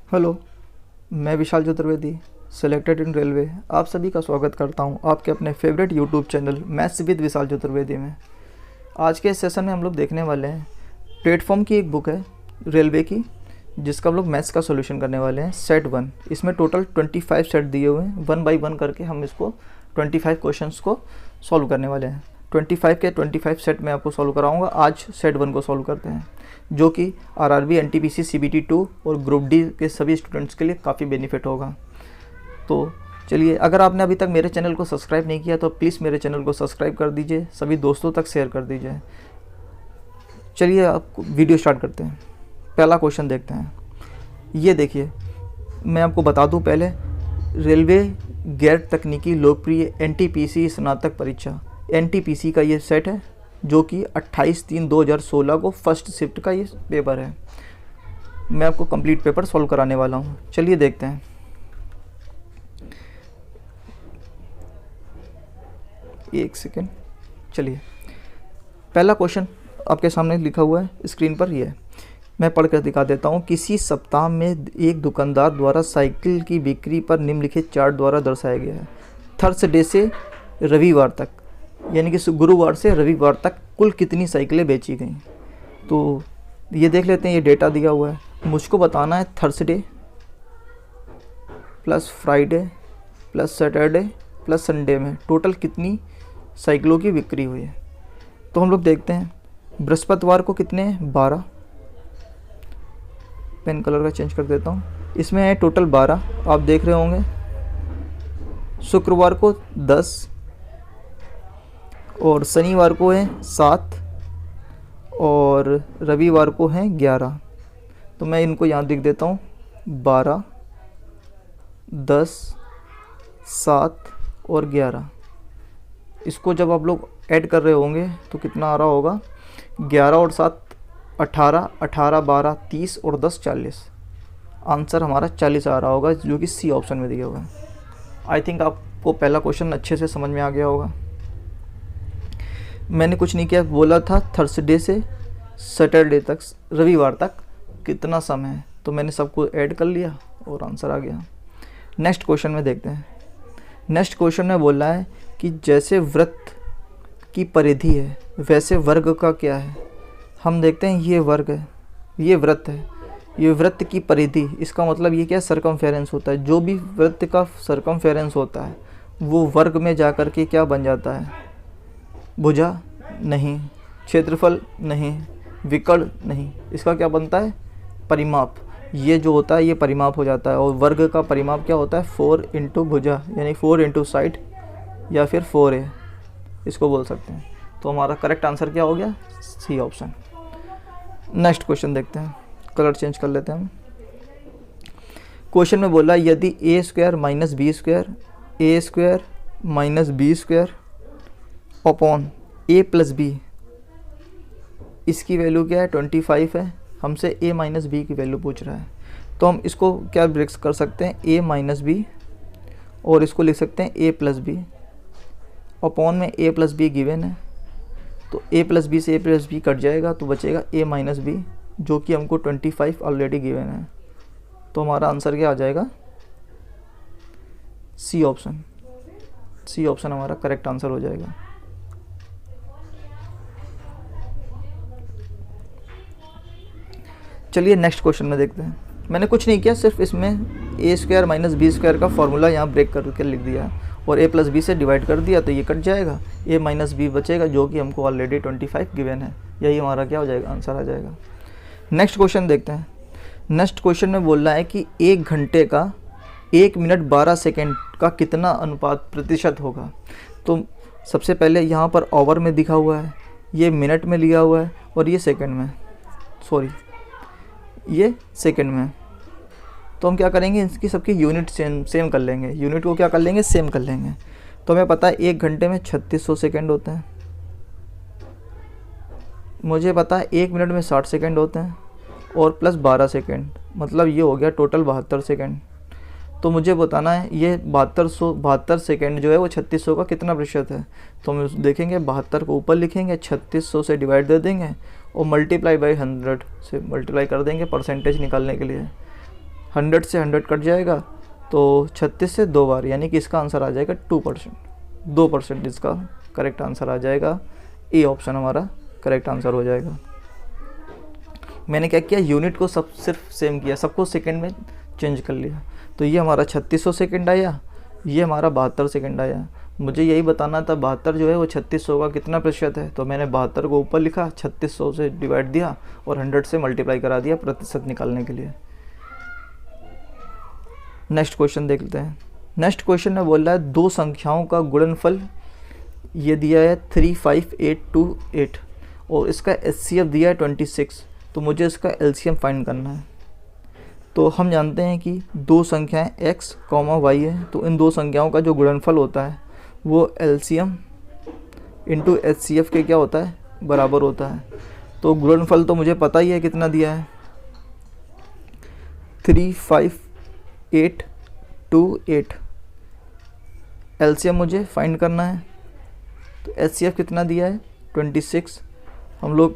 Hello, मैं Vishal Chaturvedi, selected in railway. आप सभी का स्वागत करता हूं आपके अपने favourite YouTube channel maths with Vishal Chaturvedi में। आज के इस सेशन में हम लोग देखने वाले हैं प्लेटफॉर्म की एक बुक है रेलवे की, जिसका हम लोग मैथ्स का सॉल्यूशन करने वाले हैं। सेट 1, इसमें टोटल 25 सेट दिए हुए हैं। 1 बाई 1 करके हम इसको 25 क्वेश्चंस को सॉल्व करने वाले हैं। 25 के 25 सेट में आपको सॉल्व कराऊंगा। आज सेट 1 को सॉल्व करते हैं, जो कि आरआरबी, एनटीपीसी, सीबीटी 2 और ग्रुप डी के सभी स्टूडेंट्स के लिए काफ़ी बेनिफिट होगा। तो चलिए, अगर आपने अभी तक मेरे चैनल को सब्सक्राइब नहीं किया तो प्लीज़ मेरे चैनल को सब्सक्राइब कर दीजिए, सभी दोस्तों तक शेयर कर दीजिए। चलिए, आप वीडियो स्टार्ट करते हैं। पहला क्वेश्चन देखते हैं। ये देखिए, मैं आपको बता दूं पहले, रेलवे गैर तकनीकी लोकप्रिय एनटीपीसी स्नातक परीक्षा, एनटीपीसी का ये सेट है, जो कि 28/3/2016 को फर्स्ट शिफ्ट का ये पेपर है। मैं आपको कंप्लीट पेपर सॉल्व कराने वाला हूँ। चलिए देखते हैं। एक सेकेंड। चलिए, पहला क्वेश्चन आपके सामने लिखा हुआ है स्क्रीन पर। ये मैं पढ़ कर दिखा देता हूँ। किसी सप्ताह में एक दुकानदार द्वारा साइकिल की बिक्री पर निम्नलिखित चार्ट द्वारा दर्शाया गया है। थर्सडे से रविवार तक, यानी कि गुरुवार से रविवार तक कुल कितनी साइकिलें बेची गई। तो ये देख लेते हैं। ये डेटा दिया हुआ है, मुझको बताना है Thursday plus Friday plus Saturday plus Sunday में टोटल कितनी साइकिलों की बिक्री हुई है। तो हम लोग देखते हैं। बृहस्पतिवार को कितने हैं? 12। पेन कलर का चेंज कर देता हूँ। इसमें है टोटल 12, आप देख रहे होंगे। शुक्रवार को 10 और शनिवार को है 7 और रविवार को हैं 11। तो मैं इनको यहाँ लिख देता हूँ 12, 10, 7 और 11। इसको जब आप लोग ऐड कर रहे होंगे तो कितना आ रहा होगा? 11 और 7 18, 18 12 30 और 10 40। आंसर हमारा 40 आ रहा होगा, जो कि सी ऑप्शन में दिया हुआ है। आई थिंक आपको पहला क्वेश्चन अच्छे से समझ में आ गया होगा। मैंने कुछ नहीं किया, बोला था थर्सडे से सैटरडे तक, रविवार तक कितना समय है, तो मैंने सबको ऐड कर लिया और आंसर आ गया। नेक्स्ट क्वेश्चन में देखते हैं। नेक्स्ट क्वेश्चन में बोल रहा है कि जैसे वृत्त की परिधि है वैसे वर्ग का क्या है। हम देखते हैं, ये वर्ग है, ये वृत्त है, ये वृत्त की परिधि, इसका मतलब ये क्या? सर्कमफेरेंस होता है। जो भी वृत्त का सर्कमफेरेंस होता है वो वर्ग में जा कर के क्या बन जाता है? भुजा नहीं, क्षेत्रफल नहीं, विकर्ण नहीं, इसका क्या बनता है? परिमाप। ये जो होता है ये परिमाप हो जाता है। और वर्ग का परिमाप क्या होता है? 4 इंटू भुजा, यानी 4 इंटू साइड या फिर 4a, इसको बोल सकते हैं। तो हमारा करेक्ट आंसर क्या हो गया? C option. नेक्स्ट क्वेश्चन देखते हैं। कलर चेंज कर लेते हैं हम। क्वेश्चन में बोला यदि a square minus B square, A square minus B square upon a plus B, इसकी वैल्यू क्या है? 25 है। हमसे a माइनस बी की वैल्यू पूछ रहा है। तो हम इसको क्या ब्रेक कर सकते हैं? a माइनस बी, और इसको लिख सकते हैं a प्लस बी। अपॉन में a प्लस बी गिवन है, तो a प्लस बी से a प्लस बी कट जाएगा तो बचेगा a माइनस बी, जो कि हमको 25 ऑलरेडी गिवन है। तो हमारा आंसर क्या आ जाएगा? C option. सी ऑप्शन हमारा करेक्ट आंसर हो जाएगा। चलिए नेक्स्ट क्वेश्चन में देखते हैं। मैंने कुछ नहीं किया, सिर्फ इसमें ए स्क्वायर माइनस बी स्क्वायर का फॉर्मूला यहाँ ब्रेक करके लिख दिया और a प्लस बी से डिवाइड कर दिया, तो ये कट जाएगा, a माइनस बी बचेगा, जो कि हमको ऑलरेडी 25 गिवन है। यही हमारा क्या हो जाएगा? आंसर आ जाएगा। नेक्स्ट क्वेश्चन देखते हैं। नेक्स्ट क्वेश्चन में बोल रहा है कि 1 घंटे का 1 मिनट 12 सेकेंड का कितना अनुपात प्रतिशत होगा। तो सबसे पहले यहाँ पर ओवर में दिखा हुआ है, ये मिनट में लिया हुआ है और ये सेकेंड में, सॉरी ये सेकेंड में। तो हम क्या करेंगे? इसकी सबकी यूनिट सेम कर लेंगे। यूनिट को क्या कर लेंगे? सेम कर लेंगे। तो हमें पता है 1 घंटे में 3600 सेकेंड होते हैं। मुझे पता है 1 मिनट में 60 सेकेंड होते हैं और प्लस 12 सेकेंड, मतलब ये हो गया टोटल 72 सेकेंड। तो मुझे बताना है ये 72 सेकेंड जो है वो 3600 का कितना प्रतिशत है। तो हम देखेंगे 72 को ऊपर लिखेंगे, 3600 से डिवाइड दे देंगे और मल्टीप्लाई बाई 100 से मल्टीप्लाई कर देंगे परसेंटेज निकालने के लिए। 100 से 100 कट जाएगा तो 36 से 2 बार, यानी कि इसका आंसर आ जाएगा 2%, 2% इसका करेक्ट आंसर आ जाएगा। ए ऑप्शन हमारा करेक्ट आंसर हो जाएगा। मैंने क्या किया, यूनिट को सब सिर्फ सेम किया, सबको सेकंड में चेंज कर लिया। तो ये हमारा 3600 सेकंड आया, ये हमारा 72 सेकंड आया। मुझे यही बताना था 72 जो है वो 3600 का कितना प्रतिशत है, तो मैंने 72 को ऊपर लिखा, 3600 से डिवाइड दिया और 100 से मल्टीप्लाई करा दिया प्रतिशत निकालने के लिए। नेक्स्ट क्वेश्चन देख लेते हैं। नेक्स्ट क्वेश्चन में बोल रहा है दो संख्याओं का गुणनफल ये दिया है 35828 और इसका HCF दिया है 26, तो मुझे इसका LCM फाइंड करना है। तो हम जानते हैं कि दो संख्याएं x, y है, तो इन दो संख्याओं का जो गुणनफल होता है वो LCM इंटू HCF के क्या होता है, बराबर होता है। तो गुणनफल तो मुझे पता ही है कितना दिया है, 35828। LCM मुझे फाइंड करना है, तो HCF कितना दिया है 26। हम लोग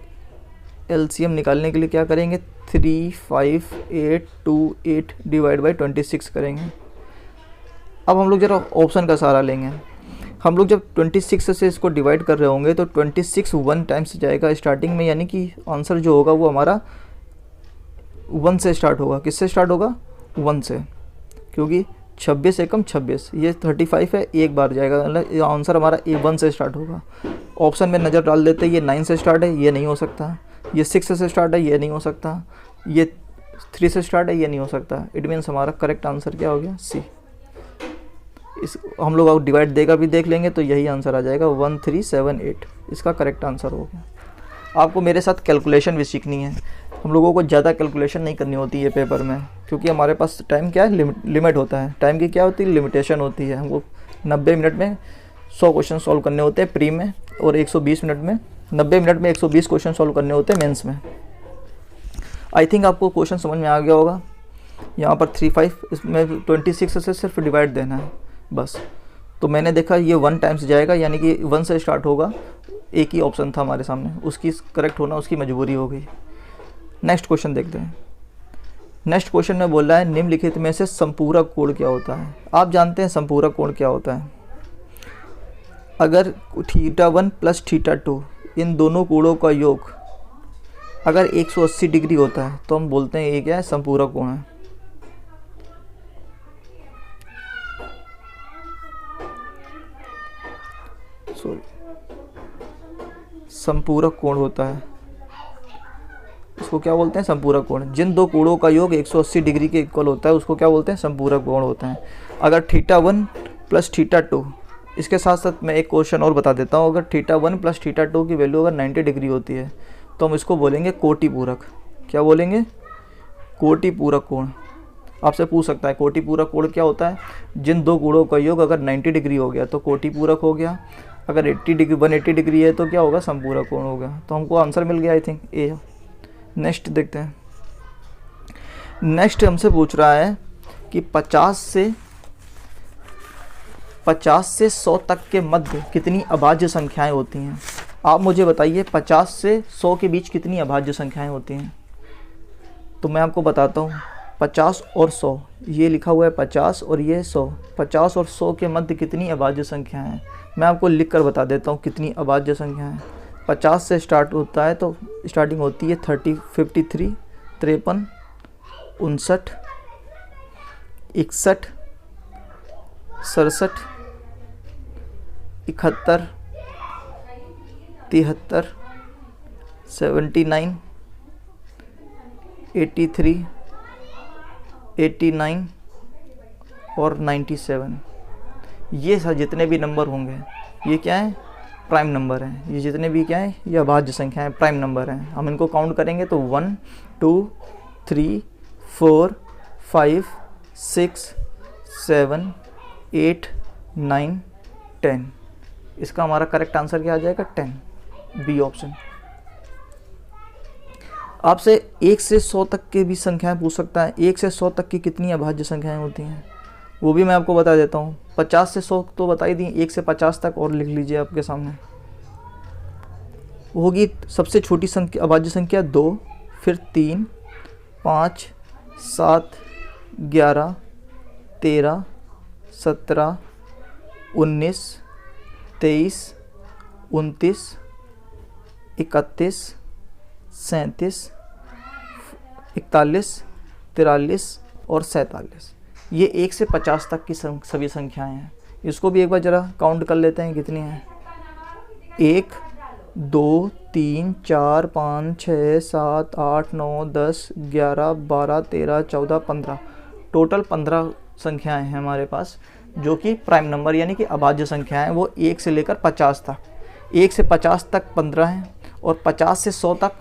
LCM निकालने के लिए क्या करेंगे, 35828 डिवाइड बाई 26 करेंगे। अब हम लोग जरा ऑप्शन का सहारा लेंगे। हम लोग जब 26 से इसको डिवाइड कर रहे होंगे तो 26 1 टाइम्स जाएगा स्टार्टिंग में, यानी कि आंसर जो होगा वो हमारा 1 से स्टार्ट होगा। किससे स्टार्ट होगा, 1 से, क्योंकि 26 एकम 26, ये 35 है, एक बार जाएगा, मतलब आंसर हमारा 1 से स्टार्ट होगा। ऑप्शन में नज़र डाल देते हैं, ये 9 से स्टार्ट है, ये नहीं हो सकता। ये 6 से स्टार्ट है, ये नहीं हो सकता। ये 3 से स्टार्ट है, ये नहीं हो सकता। इट मीन्स हमारा करेक्ट आंसर क्या हो गया, सी। इस हम लोग अगर डिवाइड देगा भी देख लेंगे तो यही आंसर आ जाएगा 1378, इसका करेक्ट आंसर हो गया। आपको मेरे साथ कैलकुलेशन भी सीखनी है। हम लोगों को ज़्यादा कैलकुलेशन नहीं करनी होती है पेपर में, क्योंकि हमारे पास टाइम क्या है, लिमिट होता है। टाइम की क्या होती है, लिमिटेशन होती है। हमको 90 मिनट में 100 क्वेश्चन सॉल्व करने होते हैं प्री में, और 120 मिनट में 90 मिनट में 120 क्वेश्चन सॉल्व करने होते हैं मेंस में। आई थिंक आपको क्वेश्चन समझ में आ गया होगा। यहाँ पर 35, इसमें 26 से सिर्फ डिवाइड देना है बस। तो मैंने देखा ये 1 टाइम्स जाएगा, यानी कि 1 से स्टार्ट होगा। एक ही ऑप्शन था हमारे सामने, उसकी करेक्ट होना उसकी मजबूरी हो गई। नेक्स्ट क्वेश्चन देखते हैं। नेक्स्ट क्वेश्चन में बोल रहा है निम्नलिखित में से संपूरक कोण क्या होता है। आप जानते हैं संपूरक कोण क्या होता है। अगर θ1 प्लस θ2 इन दोनों कोणों का योग अगर 180 डिग्री होता है तो हम बोलते हैं ये क्या है, संपूरक कोण है। संपूरक कोण होता है, इसको क्या बोलते हैं, संपूरक कोण। जिन दो कोणों का योग 180 डिग्री के इक्वल होता है उसको क्या बोलते हैं, संपूरक कोण होता है। अगर θ1 प्लस θ2, इसके साथ साथ मैं एक क्वेश्चन और बता देता हूँ। अगर θ1 प्लस θ2 की वैल्यू अगर 90 डिग्री होती है तो हम इसको बोलेंगे कोटिपूरक। क्या बोलेंगे, कोटिपूरक कोण। आपसे पूछ सकता है कोटिपूरक कोण क्या होता है। जिन दो कोणों का योग अगर 90 डिग्री हो गया तो कोटिपूरक हो गया। अगर 180 डिग्री है तो क्या होगा, संपूरक कोण हो गया। तो हमको आंसर मिल गया आई थिंक ए। नेक्स्ट देखते हैं। नेक्स्ट हमसे पूछ रहा है कि 50 से 100 तक के मध्य कितनी अभाज्य संख्याएं होती हैं। आप मुझे बताइए 50 से 100 के बीच कितनी अभाज्य संख्याएं होती हैं। तो मैं आपको बताता हूँ, 50 और 100, ये लिखा हुआ है 50 और ये 100। 50 और 100 के मध्य कितनी अभाज्य संख्याएं हैं, मैं आपको लिख कर बता देता हूँ कितनी अभाज्य संख्याएं हैं। 50 से स्टार्ट होता है तो स्टार्टिंग होती है 30, 53, 53, 59, 61, 67, 71, 73, 79, 83, 89 और 97। ये सब जितने भी नंबर होंगे ये क्या है, प्राइम नंबर हैं। ये जितने भी क्या है, ये अभाज्य संख्या है, प्राइम नंबर हैं। हम इनको काउंट करेंगे तो 1, 2, 3, 4, 5, 6, 7, 8, 9, 10। इसका हमारा करेक्ट आंसर क्या आ जाएगा, 10, बी ऑप्शन। आपसे 1 से 100 तक के भी संख्याएं पूछ सकता है। 1 से 100 तक की कितनी अभाज्य संख्याएं होती हैं वो भी मैं आपको बता देता हूँ। 50 से 100 तो बता ही दी, 1 से 50 तक और लिख लीजिए आपके सामने। वो होगी सबसे छोटी संख्या, अभाज्य संख्या 2, फिर 3, 5, 7, 11, 13, 17, 19, 23, 29, 31, 37, 41, 43 और 47। ये 1 से 50 तक की सभी संख्याएं हैं। इसको भी एक बार ज़रा काउंट कर लेते हैं कितनी हैं। 1, 2, 3, 4, 5, 6, 7, 8, 9, 10, 11, 12, 13, 14, 15, टोटल 15 संख्याएं हैं हमारे पास, जो कि प्राइम नंबर यानी कि अभाज्य संख्याएं हैं। वो 1 से लेकर 50 तक, 1 से 50 तक 15 हैं और 50 से 100 तक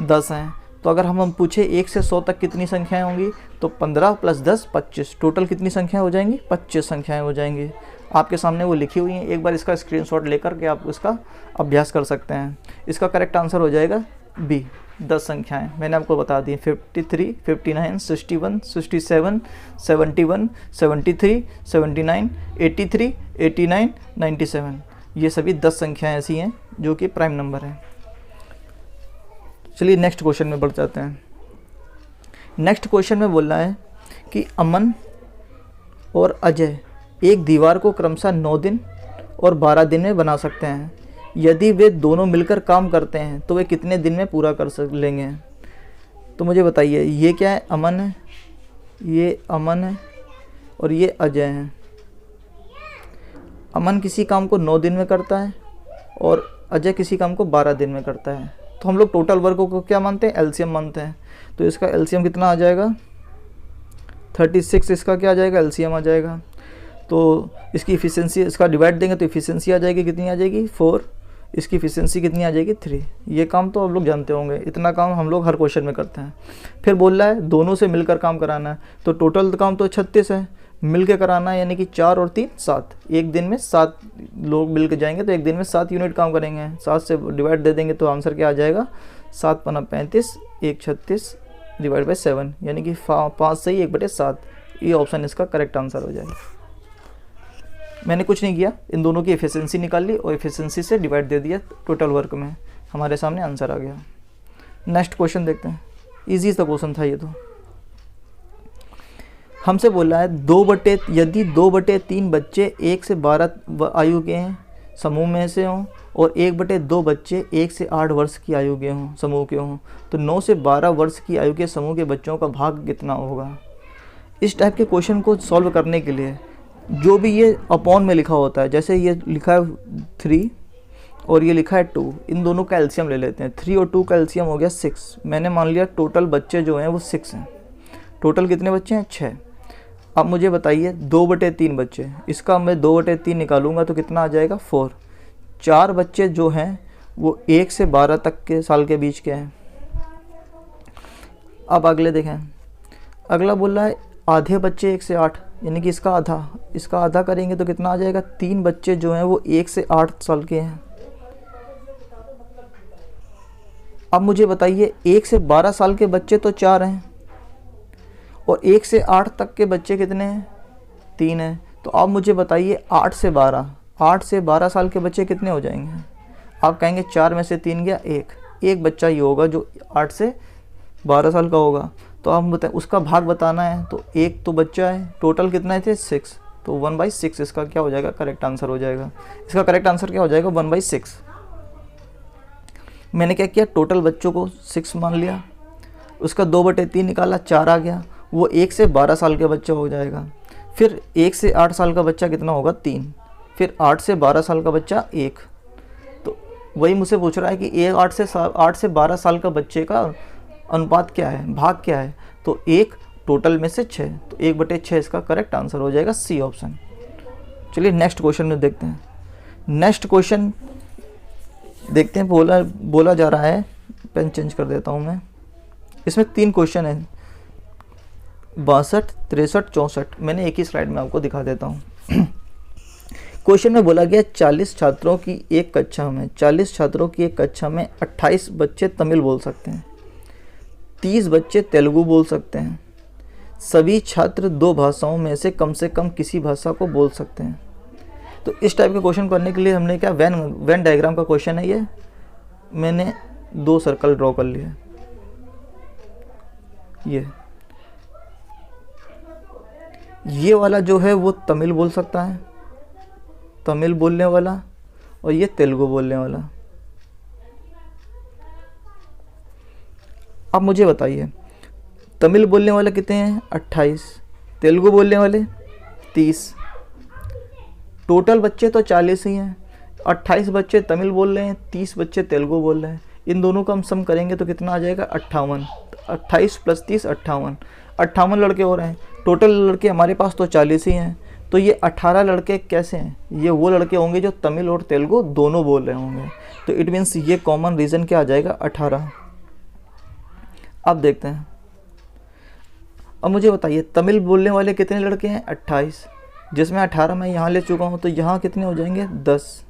10 हैं। तो अगर हम पूछे 1 से 100 तक कितनी संख्याएं होंगी, तो 15 + 10 25, टोटल कितनी संख्याएं हो जाएंगी, 25 संख्याएं हो जाएंगी। आपके सामने वो लिखी हुई हैं, एक बार इसका स्क्रीनशॉट लेकर के आप उसका अभ्यास कर सकते हैं। इसका करेक्ट आंसर हो जाएगा बी, 10 संख्याएं मैंने आपको बता दी। 53, 59, 61, 67, 71, 73, 79, 83, 89, 97, ये सभी 10 संख्याएं ऐसी हैं जो कि प्राइम नंबर हैं। चलिए नेक्स्ट क्वेश्चन में बढ़ जाते हैं। नेक्स्ट क्वेश्चन में बोल रहा है कि अमन और अजय एक दीवार को क्रमशः 9 दिन और 12 दिन में बना सकते हैं। यदि वे दोनों मिलकर काम करते हैं तो वे कितने दिन में पूरा कर लेंगे। तो मुझे बताइए, ये क्या है, अमन है, ये अमन है और ये अजय है। अमन किसी काम को 9 दिन में करता है और अजय किसी काम को 12 दिन में करता है। तो हम लोग टोटल वर्कों को क्या मानते हैं, एलसीएम मानते हैं। तो इसका एलसीएम कितना आ जाएगा, 36। इसका क्या आ जाएगा, एलसीएम आ जाएगा। तो इसकी इफिशिएंसी, इसका डिवाइड देंगे तो इफिशिएंसी आ जाएगी, कितनी आ जाएगी, 4। इसकी इफिशिएंसी कितनी आ जाएगी, 3। ये काम तो आप लोग जानते होंगे, इतना काम हम लोग हर क्वेश्चन में करते हैं। फिर बोल रहा है दोनों से मिलकर काम कराना है, तो टोटल काम तो 36 है, मिल के कराना है, यानी कि 4 और 3 7। एक दिन में 7 लोग मिल के जाएंगे तो एक दिन में 7 यूनिट काम करेंगे। 7 से डिवाइड दे देंगे तो आंसर क्या आ जाएगा, 7 × 35, 1 36 डिवाइड बाई 7, यानी कि 5 से ही 1/7। ये ऑप्शन इसका करेक्ट आंसर हो जाएगा। मैंने कुछ नहीं किया, इन दोनों की एफिशिएंसी निकाल ली और एफिशिएंसी से डिवाइड दे दिया टोटल वर्क में, हमारे सामने आंसर आ गया। नेक्स्ट क्वेश्चन देखते हैं, इजी सा क्वेश्चन था ये तो। हमसे बोला है यदि 2/3 बच्चे 1 से 12 आयु के हैं समूह में से हों और 1/2 बच्चे 1 से 8 वर्ष की आयु के हों समूह के हों, तो 9 से 12 वर्ष की आयु के समूह के बच्चों का भाग कितना होगा। इस टाइप के क्वेश्चन को सॉल्व करने के लिए जो भी ये अपॉन में लिखा होता है, जैसे ये लिखा है 3 और ये लिखा है 2, इन दोनों का एलसीएम ले लेते हैं। 3 और 2 का एलसीएम हो गया 6। मैंने मान लिया टोटल बच्चे जो हैं वो 6 हैं। टोटल कितने बच्चे हैं, 6। अब मुझे बताइए 2/3 बच्चे, इसका मैं 2/3 निकालूंगा तो कितना आ जाएगा, 4। 4 बच्चे जो हैं वो 1 से 12 तक के साल के बीच के हैं। अब अगले देखें, अगला बोल रहा है आधे बच्चे 1 से 8, यानी कि इसका आधा करेंगे तो कितना आ जाएगा, 3 बच्चे जो हैं वो 1 से 8 साल के हैं। अब मुझे बताइए 1 से 12 साल के बच्चे तो 4 हैं और 1 से 8 तक के बच्चे कितने हैं, 3 हैं। तो अब मुझे बताइए 8 से 12 साल के बच्चे कितने हो जाएंगे। आप कहेंगे 4 में से 3 गया, एक बच्चा ही होगा जो 8 से 12 साल का होगा। तो आप बताएं उसका भाग बताना है, तो एक तो बच्चा है, टोटल कितना थे 6, तो 1/6 इसका क्या हो जाएगा, करेक्ट आंसर हो जाएगा। इसका करेक्ट आंसर क्या हो जाएगा, 1/6। मैंने क्या किया, टोटल बच्चों को 6 मान लिया, उसका 2/3 निकाला, 4 आ गया, वो 1 से 12 साल के बच्चा हो जाएगा। फिर 1 से 8 साल का बच्चा कितना होगा, 3। फिर 8 से 12 साल का बच्चा 1। तो वही मुझसे पूछ रहा है कि 8 से 12 साल का बच्चे का अनुपात क्या है, भाग क्या है। तो 1 टोटल में से 6, तो 1/6 इसका करेक्ट आंसर हो जाएगा, सी ऑप्शन। चलिए नेक्स्ट क्वेश्चन में देखते हैं। नेक्स्ट क्वेश्चन देखते हैं, बोला जा रहा है, पेन चेंज कर देता हूँ मैं। इसमें 3 क्वेश्चन हैं, 62, 63, 64। मैंने एक ही स्लाइड में आपको दिखा देता हूँ। क्वेश्चन में बोला गया 40 छात्रों की एक कक्षा में 28 बच्चे तमिल बोल सकते हैं, 30 बच्चे तेलुगु बोल सकते हैं। सभी छात्र 2 भाषाओं में से कम किसी भाषा को बोल सकते हैं। तो इस टाइप के क्वेश्चन करने के लिए हमने क्या, वेन डायग्राम का क्वेश्चन है ये। मैंने 2 सर्कल ड्रॉ कर लिए, ये ये वाला जो है वो तमिल बोल सकता है, तमिल बोलने वाला, और ये तेलुगु बोलने वाला। अब मुझे बताइए तमिल बोलने वाले कितने हैं? 28। तेलुगु बोलने वाले 30। टोटल बच्चे तो 40 ही हैं। 28 बच्चे तमिल बोल रहे हैं, 30 बच्चे तेलुगु बोल रहे हैं। इन दोनों का हम सम करेंगे तो कितना आ जाएगा? 58। 28 + 30 58। 58 लड़के हो रहे हैं। टोटल लड़के हमारे पास तो 40 ही हैं। तो ये 18 लड़के कैसे हैं? ये वो लड़के होंगे जो तमिल और तेलुगु दोनों बोल रहे होंगे। तो इट मीन्स ये कॉमन रीज़न क्या आ जाएगा? 18। अब देखते हैं। अब मुझे बताइए तमिल बोलने वाले कितने लड़के हैं? 28, जिसमें 18 मैं यहाँ ले चुका हूँ, तो यहाँ कितने हो जाएंगे? 10।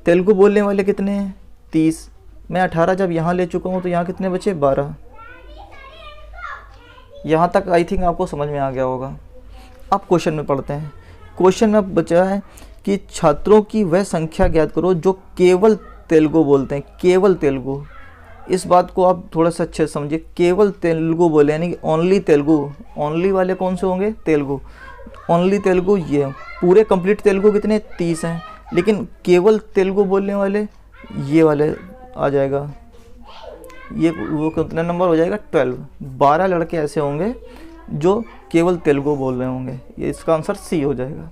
तेलुगु बोलने वाले कितने हैं? 30, मैं 18 जब यहाँ ले चुका हूँ तो यहाँ कितने बचे? 12। यहाँ तक आई थिंक आपको समझ में आ गया होगा। अब क्वेश्चन में पढ़ते हैं। क्वेश्चन में बचा है कि छात्रों की वह संख्या ज्ञात करो जो केवल तेलुगु बोलते हैं। केवल तेलुगु, इस बात को आप थोड़ा सा अच्छे से समझिए। केवल तेलुगु बोले यानी कि ओनली तेलुगु। ओनली वाले कौन से होंगे? तेलुगु। ओनली तेलुगु ये पूरे कंप्लीट तेलुगु कितने? 30 हैं, लेकिन केवल तेलुगु बोलने वाले ये वाले आ जाएगा। ये वो कितना नंबर हो जाएगा? 12। 12 लड़के ऐसे होंगे जो केवल तेलुगु बोल रहे होंगे। ये इसका आंसर सी हो जाएगा।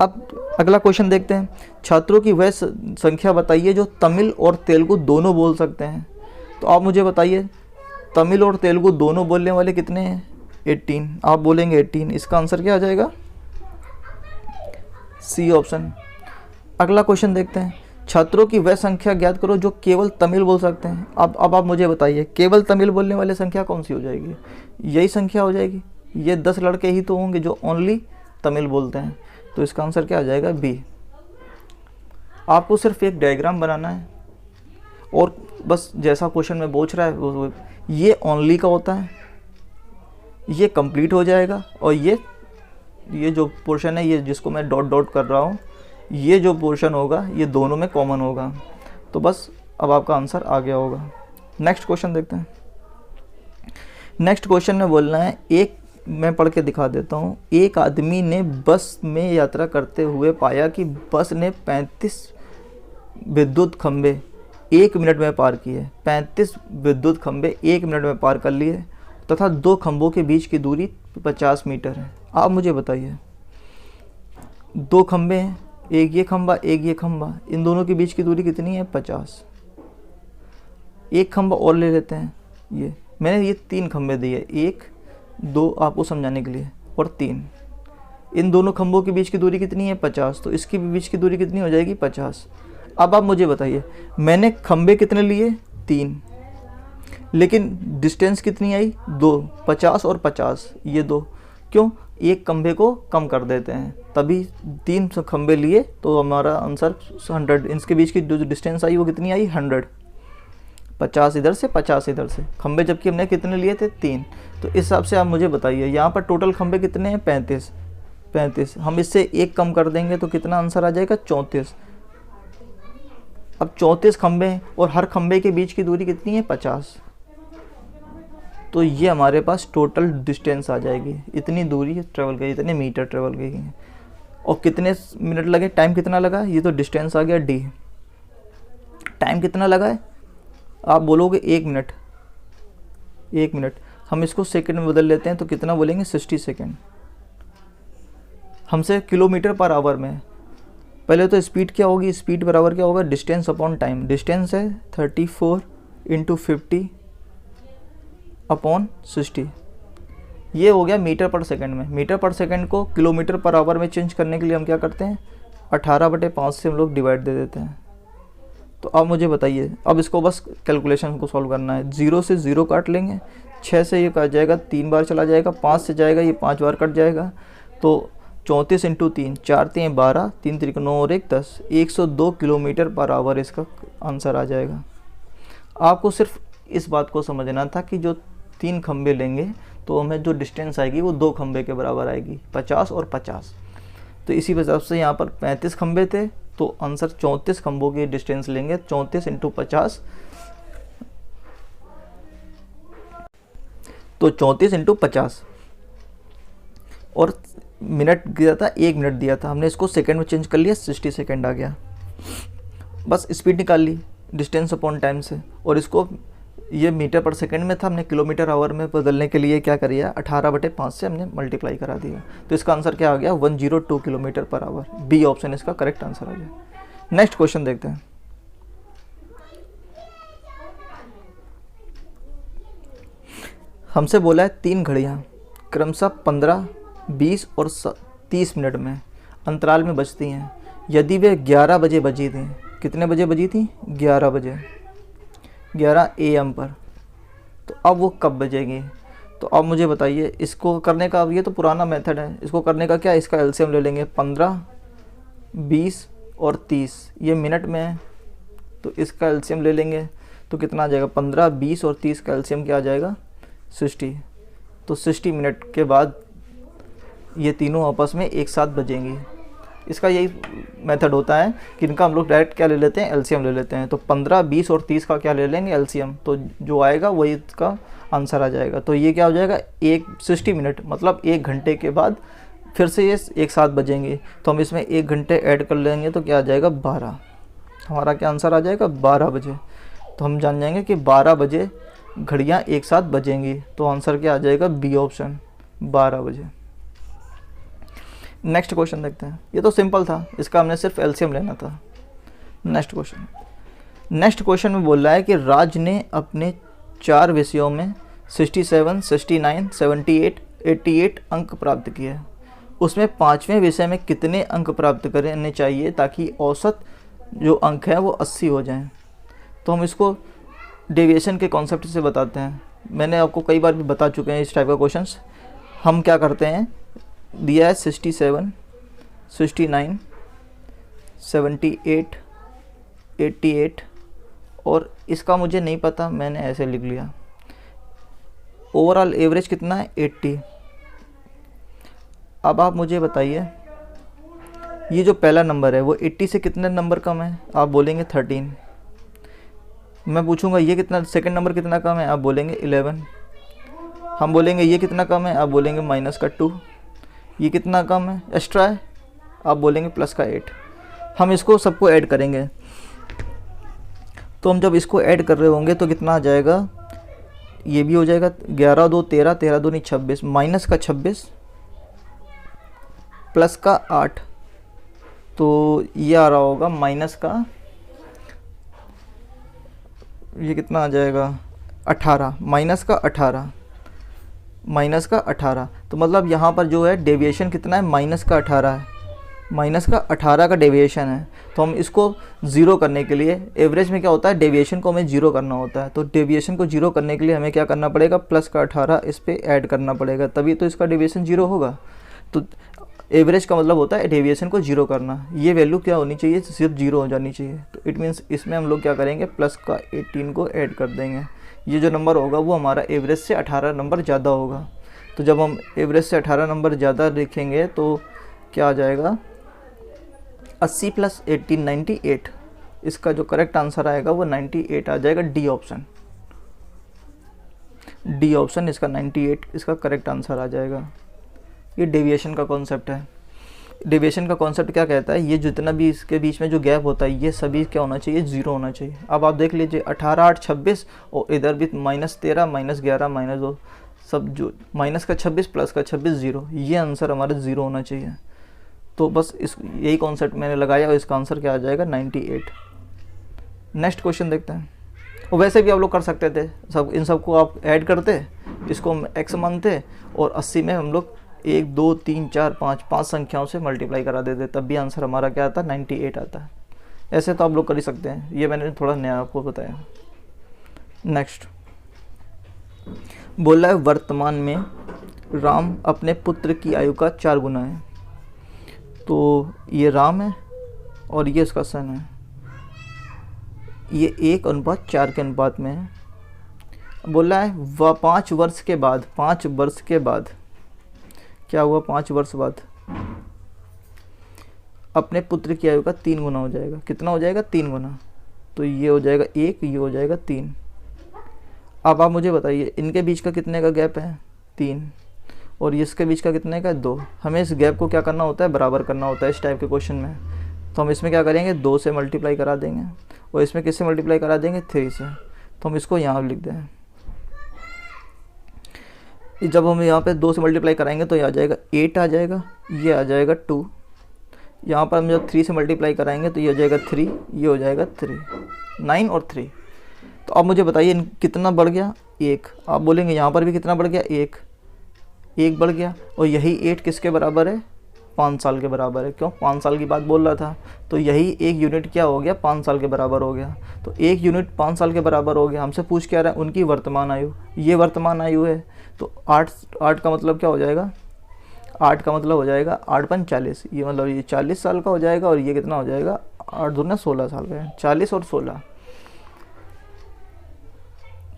अब अगला क्वेश्चन देखते हैं। छात्रों की वह संख्या बताइए जो तमिल और तेलुगु दोनों बोल सकते हैं। तो आप मुझे बताइए तमिल और तेलुगु दोनों बोलने वाले कितने हैं? 18। आप बोलेंगे 18। इसका आंसर क्या आ जाएगा? C option. अगला क्वेश्चन देखते हैं। छात्रों की वह संख्या ज्ञात करो जो केवल तमिल बोल सकते हैं। अब आप मुझे बताइए केवल तमिल बोलने वाले संख्या कौन सी हो जाएगी? यही संख्या हो जाएगी। ये 10 लड़के ही तो होंगे जो ओनली तमिल बोलते हैं। तो इसका आंसर क्या आ जाएगा? बी। आपको सिर्फ एक डायग्राम बनाना है और बस जैसा क्वेश्चन में पूछ रहा है वो ये ओनली का होता है, ये कंप्लीट हो जाएगा, और ये जो पोर्शन है, ये जिसको मैं डॉट डॉट कर रहा हूँ, ये जो पोर्शन होगा ये दोनों में कॉमन होगा। तो बस अब आपका आंसर आ गया होगा। नेक्स्ट क्वेश्चन देखते हैं। नेक्स्ट क्वेश्चन में बोलना है, एक मैं पढ़ के दिखा देता हूँ। एक आदमी ने बस में यात्रा करते हुए पाया कि बस ने 35 विद्युत खंभे 1 मिनट में पार किए। 35 विद्युत खंभे 1 मिनट में पार कर लिए तथा 2 खंभों के बीच की दूरी 50 मीटर है। आप मुझे बताइए 2 खंभे हैं, एक ये खंभा एक ये खंभा, इन दोनों के बीच की दूरी कितनी है? 50। एक खंभा और ले लेते हैं। ये मैंने ये 3 खंभे दिए, 1 2 आपको समझाने के लिए, और 3। इन दोनों खंभों के बीच की दूरी कितनी है? 50। तो इसके बीच की दूरी कितनी हो जाएगी? 50। अब आप मुझे बताइए मैंने खंभे कितने लिए? 3, लेकिन डिस्टेंस कितनी आई? 2। 50 और 50 ये 2। क्यों? एक खंभे को कम कर देते हैं, तभी 3 खंभे लिए तो हमारा आंसर 100। इसके बीच की जो डिस्टेंस आई वो कितनी आई? 100। 50 इधर से 50 इधर से, खंभे जबकि हमने कितने लिए थे? 3। तो इस हिसाब से आप मुझे बताइए यहाँ पर टोटल खंभे कितने हैं? 35। हम इससे एक कम कर देंगे तो कितना आंसर आ जाएगा? 34। अब 34 खंभे हैं और हर खंभे के बीच की दूरी कितनी है? 50। तो ये हमारे पास टोटल डिस्टेंस आ जाएगी। इतनी दूरी ट्रेवल गई, इतने मीटर ट्रेवल गई है, और कितने मिनट लगे? टाइम कितना लगा? ये तो डिस्टेंस आ गया डी। टाइम कितना लगा है? आप बोलोगे 1 मिनट। 1 मिनट हम इसको सेकंड में बदल लेते हैं तो कितना बोलेंगे? 60 सेकंड। हमसे किलोमीटर पर आवर में, पहले तो स्पीड क्या होगी? स्पीड बराबर क्या होगा? Distance upon time. डिस्टेंस है 34 × 50 अपॉन 60। ये हो गया मीटर पर सेकंड में। मीटर पर सेकंड को किलोमीटर पर आवर में चेंज करने के लिए हम क्या करते हैं? 18/5 से हम लोग डिवाइड दे देते हैं। तो अब मुझे बताइए, अब इसको बस कैलकुलेशन को सॉल्व करना है। 0 से 0 काट लेंगे, 6 से ये कट जाएगा, 3 बार चला जाएगा, 5 से जाएगा, ये 5 बार कट जाएगा। तो 34 × 3, 4 3 12, 3 3 9 और 1 10, 102 किलोमीटर पर आवर इसका आंसर आ जाएगा। आपको सिर्फ इस बात को समझना था कि जो 3 खंभे लेंगे तो हमें जो डिस्टेंस आएगी वो 2 खंभे के बराबर आएगी, 50 और 50। तो इसी वजह से यहाँ पर 35 खंभे थे तो आंसर 34 खंभों की डिस्टेंस लेंगे। 34 × 50, तो 34 × 50 और मिनट दिया था 1 मिनट दिया था, हमने इसको सेकंड में चेंज कर लिया, 60 सेकंड आ गया। बस स्पीड निकाल ली डिस्टेंस अपॉन टाइम से, और इसको ये मीटर पर सेकंड में था, हमने किलोमीटर आवर में बदलने के लिए क्या कर दिया, 18/5 से हमने मल्टीप्लाई करा दिया। तो इसका आंसर क्या आ गया, 102 kilometre per hour. B option इसका करेक्ट आंसर आ गया। नेक्स्ट क्वेश्चन देखते हैं। हमसे बोला है 3 घड़ियाँ क्रमशः 15, 20 और 30 मिनट में अंतराल में बजती हैं। यदि वे 11 बजे बजी थी, कितने बजे बजी थी, 11 बजे, 11 AM पर, तो अब वो कब बजेगी। तो अब मुझे बताइए इसको करने का, अब ये तो पुराना मेथड है, इसको करने का क्या, इसका एलसीएम ले लेंगे। 15, 20 और 30 ये मिनट में है, तो इसका एलसीएम ले लेंगे तो कितना आ जाएगा, 15, 20 और 30 का एलसीएम क्या आ जाएगा, 60। तो 60 मिनट के बाद ये तीनों आपस में एक साथ बजेंगी। इसका यही मेथड होता है कि इनका हम लोग डायरेक्ट क्या ले लेते हैं, एलसीएम ले लेते हैं। तो 15, 20 और 30 का क्या ले लेंगे, एलसीएम, तो जो आएगा वही इसका आंसर आ जाएगा। तो ये क्या हो जाएगा, 60 मिनट मतलब 1 घंटे के बाद फिर से ये एक साथ बजेंगे। तो हम इसमें 1 घंटे ऐड कर लेंगे तो क्या आ जाएगा, 12। हमारा क्या आंसर आ जाएगा, 12 बजे। तो हम जान जाएंगे कि 12 बजे घड़ियाँ एक साथ बजेंगी। तो आंसर क्या आ जाएगा, बी ऑप्शन, 12 बजे। नेक्स्ट क्वेश्चन देखते हैं। ये तो सिंपल था, इसका हमने सिर्फ एलसीएम लेना था। नेक्स्ट क्वेश्चन में बोल रहा है कि राज ने अपने 4 विषयों में 67, 69, 78, 88 अंक प्राप्त किए। उसमें 5वें विषय में कितने अंक प्राप्त करने चाहिए ताकि औसत जो अंक है वो 80 हो जाएं। तो हम इसको डेविएशन के कॉन्सेप्ट से बताते हैं। मैंने आपको कई बार भी बता चुके हैं इस टाइप का क्वेश्चंस। हम क्या करते हैं, दिया है 67, 69, 78, 88 और इसका मुझे नहीं पता, मैंने ऐसे लिख लिया। ओवरऑल एवरेज कितना है, 80। अब आप मुझे बताइए ये जो पहला नंबर है वो 80 से कितने नंबर कम है, आप बोलेंगे 13। मैं पूछूंगा ये कितना, सेकंड नंबर कितना कम है, आप बोलेंगे 11। हम बोलेंगे ये कितना कम है, आप बोलेंगे -2। ये कितना कम है, एक्स्ट्रा है, आप बोलेंगे +8। हम इसको सबको ऐड करेंगे। तो हम जब इसको ऐड कर रहे होंगे तो कितना आ जाएगा, ये भी हो जाएगा 11 2 13, 13 2 26, -26 +8, तो ये आ रहा होगा ये कितना आ जाएगा, 18, -18। तो मतलब यहाँ पर जो है डेविएशन कितना है, -18 है, -18 का डेविएशन है। तो हम इसको ज़ीरो करने के लिए, एवरेज में क्या होता है, डेविएशन को हमें ज़ीरो करना होता है। तो डेविएशन को ज़ीरो करने के लिए हमें क्या करना पड़ेगा, +18 इस पर ऐड करना पड़ेगा, तभी तो इसका डेविएशन ज़ीरो होगा। तो एवरेज का मतलब होता है डेविएशन को जीरो करना। ये वैल्यू क्या होनी चाहिए, सिर्फ जीरो हो जानी चाहिए। तो इट मीन्स इसमें हम लोग क्या करेंगे, +18 को ऐड कर देंगे। ये जो नंबर होगा वो हमारा एवरेज से 18 नंबर ज़्यादा होगा। तो जब हम एवरेज से 18 नंबर ज़्यादा लिखेंगे तो क्या आ जाएगा, 80 + 18 98। इसका जो करेक्ट आंसर आएगा वो 98 आ जाएगा, डी ऑप्शन इसका 98 इसका करेक्ट आंसर आ जाएगा। ये डेविएशन का कॉन्सेप्ट है। डेविएशन का कॉन्सेप्ट क्या कहता है, ये जितना भी इसके बीच में जो गैप होता है ये सभी क्या होना चाहिए, ज़ीरो होना चाहिए। अब आप देख लीजिए 18 8 26 और इधर भी -13 -11 -2 सब जो -26 +26 0, ये आंसर हमारा ज़ीरो होना चाहिए। तो बस इस यही कॉन्सेप्ट मैंने लगाया और इसका आंसर क्या आ जाएगा, 98। नेक्स्ट क्वेश्चन देखते हैं। और वैसे भी आप लोग कर सकते थे, इन सबको आप ऐड करते, इसको हम x मानते और 80 में हम लोग 1 2 3 4 5 संख्याओं से मल्टीप्लाई करा देते, तब भी आंसर हमारा क्या आता है, 98 आता है। ऐसे तो आप लोग कर ही सकते हैं, ये मैंने थोड़ा नया आपको बताया। नेक्स्ट बोला है वर्तमान में राम अपने पुत्र की आयु का 4 गुना है। तो ये राम है और ये इसका सन है, ये 1:4 के अनुपात में है। बोला है वह 5 वर्ष के बाद क्या हुआ, 5 वर्ष बाद अपने पुत्र की आयु का 3 गुना हो जाएगा। कितना हो जाएगा, 3 गुना। तो ये हो जाएगा 1, ये हो जाएगा 3। अब आप मुझे बताइए इनके बीच का कितने का गैप है, 3। और इसके बीच का कितने का 2। हमें इस गैप को क्या करना होता है, बराबर करना होता है इस टाइप के क्वेश्चन में। तो हम इसमें क्या करेंगे, 2 से मल्टीप्लाई करा देंगे और इसमें किससे मल्टीप्लाई करा देंगे, 3 से। तो हम इसको यहाँ लिख दें। जब हम यहाँ पे 2 से मल्टीप्लाई कराएंगे तो ये आ जाएगा 8 आ जाएगा, ये आ जाएगा 2। यहाँ पर हम जब 3 से मल्टीप्लाई कराएंगे तो ये हो जाएगा 3, ये हो जाएगा 3, 9 और 3। तो अब मुझे बताइए कितना बढ़ गया, 1। आप बोलेंगे यहाँ पर भी कितना बढ़ गया, 1 बढ़ गया। और यही 8 किसके बराबर है, 5 साल के बराबर है। क्यों, 5 साल की बात बोल रहा था, तो यही 1 यूनिट क्या हो गया, 5 साल के बराबर हो गया। तो 1 यूनिट 5 साल के बराबर हो गया। हमसे पूछ क्या रहा है, उनकी वर्तमान आयु, ये वर्तमान आयु है। तो 8 का मतलब क्या हो जाएगा, 8 का मतलब हो जाएगा 8 × 40, ये मतलब ये 40 साल का हो जाएगा। और ये कितना हो जाएगा, 8 दूना 16 साल का है, 40 और 16,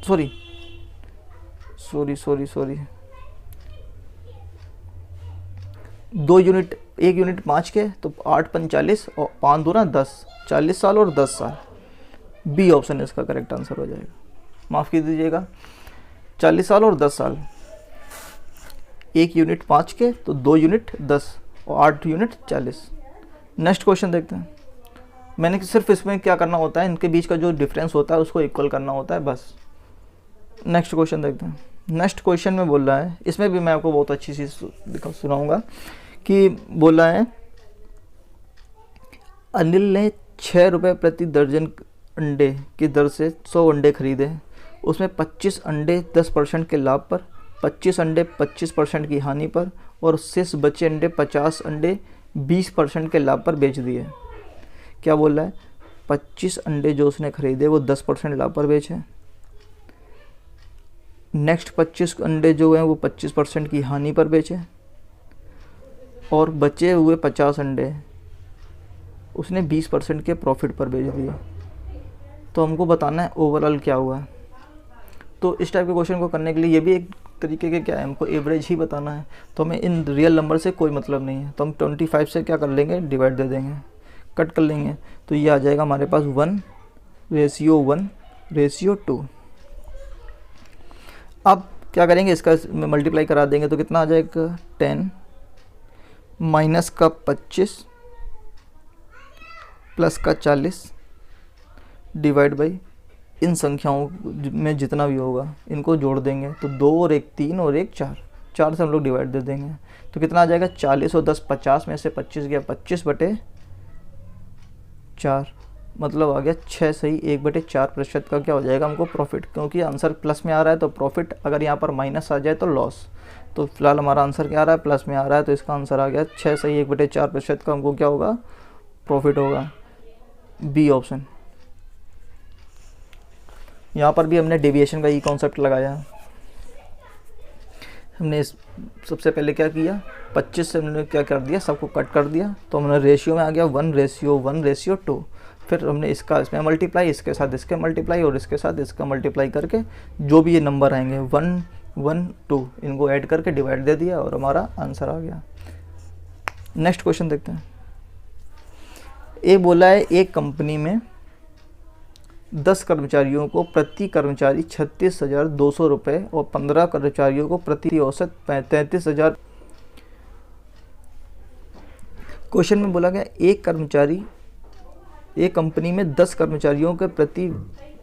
सॉरी 2 यूनिट, 1 यूनिट 5 के, तो 8 × 40 और 5 दूना 10, 40 साल और 10 साल। बी ऑप्शन इसका करेक्ट आंसर हो जाएगा। माफ़ कीजिए दीजिएगा, 40 साल और 10 साल। 1 यूनिट 5 के, तो 2 यूनिट 10 और 8 यूनिट 40। नेक्स्ट क्वेश्चन देखते हैं। मैंने सिर्फ इसमें क्या करना होता है, इनके बीच का जो डिफरेंस होता है उसको इक्वल करना होता है, बस। नेक्स्ट क्वेश्चन देखते हैं। नेक्स्ट क्वेश्चन में बोल रहा है, इसमें भी मैं आपको बहुत अच्छी चीज़ सुनाऊंगा कि बोल रहा है, अनिल ने 6 रुपये प्रति दर्जन अंडे की दर से 100 अंडे खरीदे। उसमें 25 अंडे 10% के लाभ पर, 25 अंडे 25% की हानि पर और शेष बचे अंडे 50 अंडे 20% के लाभ पर बेच दिए। क्या बोल रहा है, 25 अंडे जो उसने खरीदे वो 10% लाभ पर बेचे। नेक्स्ट 25 अंडे जो हैं वो 25% की हानि पर बेचे और बचे हुए 50 अंडे उसने 20% के प्रॉफिट पर बेच दिए। तो हमको बताना है ओवरऑल क्या हुआ है। तो इस टाइप के क्वेश्चन को करने के लिए ये भी एक तरीके के क्या है, हमको एवरेज ही बताना है। तो हमें इन रियल नंबर से कोई मतलब नहीं है, तो हम 25 से क्या कर लेंगे, डिवाइड दे देंगे, कट कर लेंगे। तो ये आ जाएगा हमारे पास 1:1:2। अब क्या करेंगे, इसका मल्टीप्लाई करा देंगे तो कितना आ जाएगा, 10 माइनस का 25 प्लस का 40 डिवाइड बाई इन संख्याओं में जितना भी होगा इनको जोड़ देंगे। तो 2 और 1 3 और 1 4, 4 से हम लोग डिवाइड दे देंगे। तो कितना आ जाएगा, 40 और 10 50 में से 25 गया, 25/4 मतलब आ गया 6 सही 1/4% का क्या हो जाएगा हमको प्रॉफिट। क्योंकि आंसर प्लस में आ रहा है तो प्रॉफिट, अगर यहाँ पर माइनस आ जाए तो लॉस। तो फिलहाल हमारा आंसर क्या आ रहा है, प्लस में आ रहा है, तो इसका आंसर आ गया 6 सही 1/4% का हमको क्या होगा, प्रॉफिट होगा। B option. यहाँ पर भी हमने डेविएशन का ही कॉन्सेप्ट लगाया। हमने सबसे पहले क्या किया, 25 से हमने क्या कर दिया, सबको कट कर दिया। तो हमने रेशियो में आ गया 1:1:2। फिर हमने इसका इसमें मल्टीप्लाई, इसके साथ इसके मल्टीप्लाई और इसके साथ इसका मल्टीप्लाई करके जो भी ये नंबर आएंगे 1 1 2 इनको ऐड करके डिवाइड दे दिया और हमारा आंसर आ गया। नेक्स्ट क्वेश्चन देखते हैं। एक बोला है, एक कंपनी में 10 कर्मचारियों को प्रति कर्मचारी 36,200 रुपये और 15 कर्मचारियों को प्रति औसत 33,000। क्वेश्चन में बोला गया, एक कंपनी में 10 कर्मचारियों के प्रति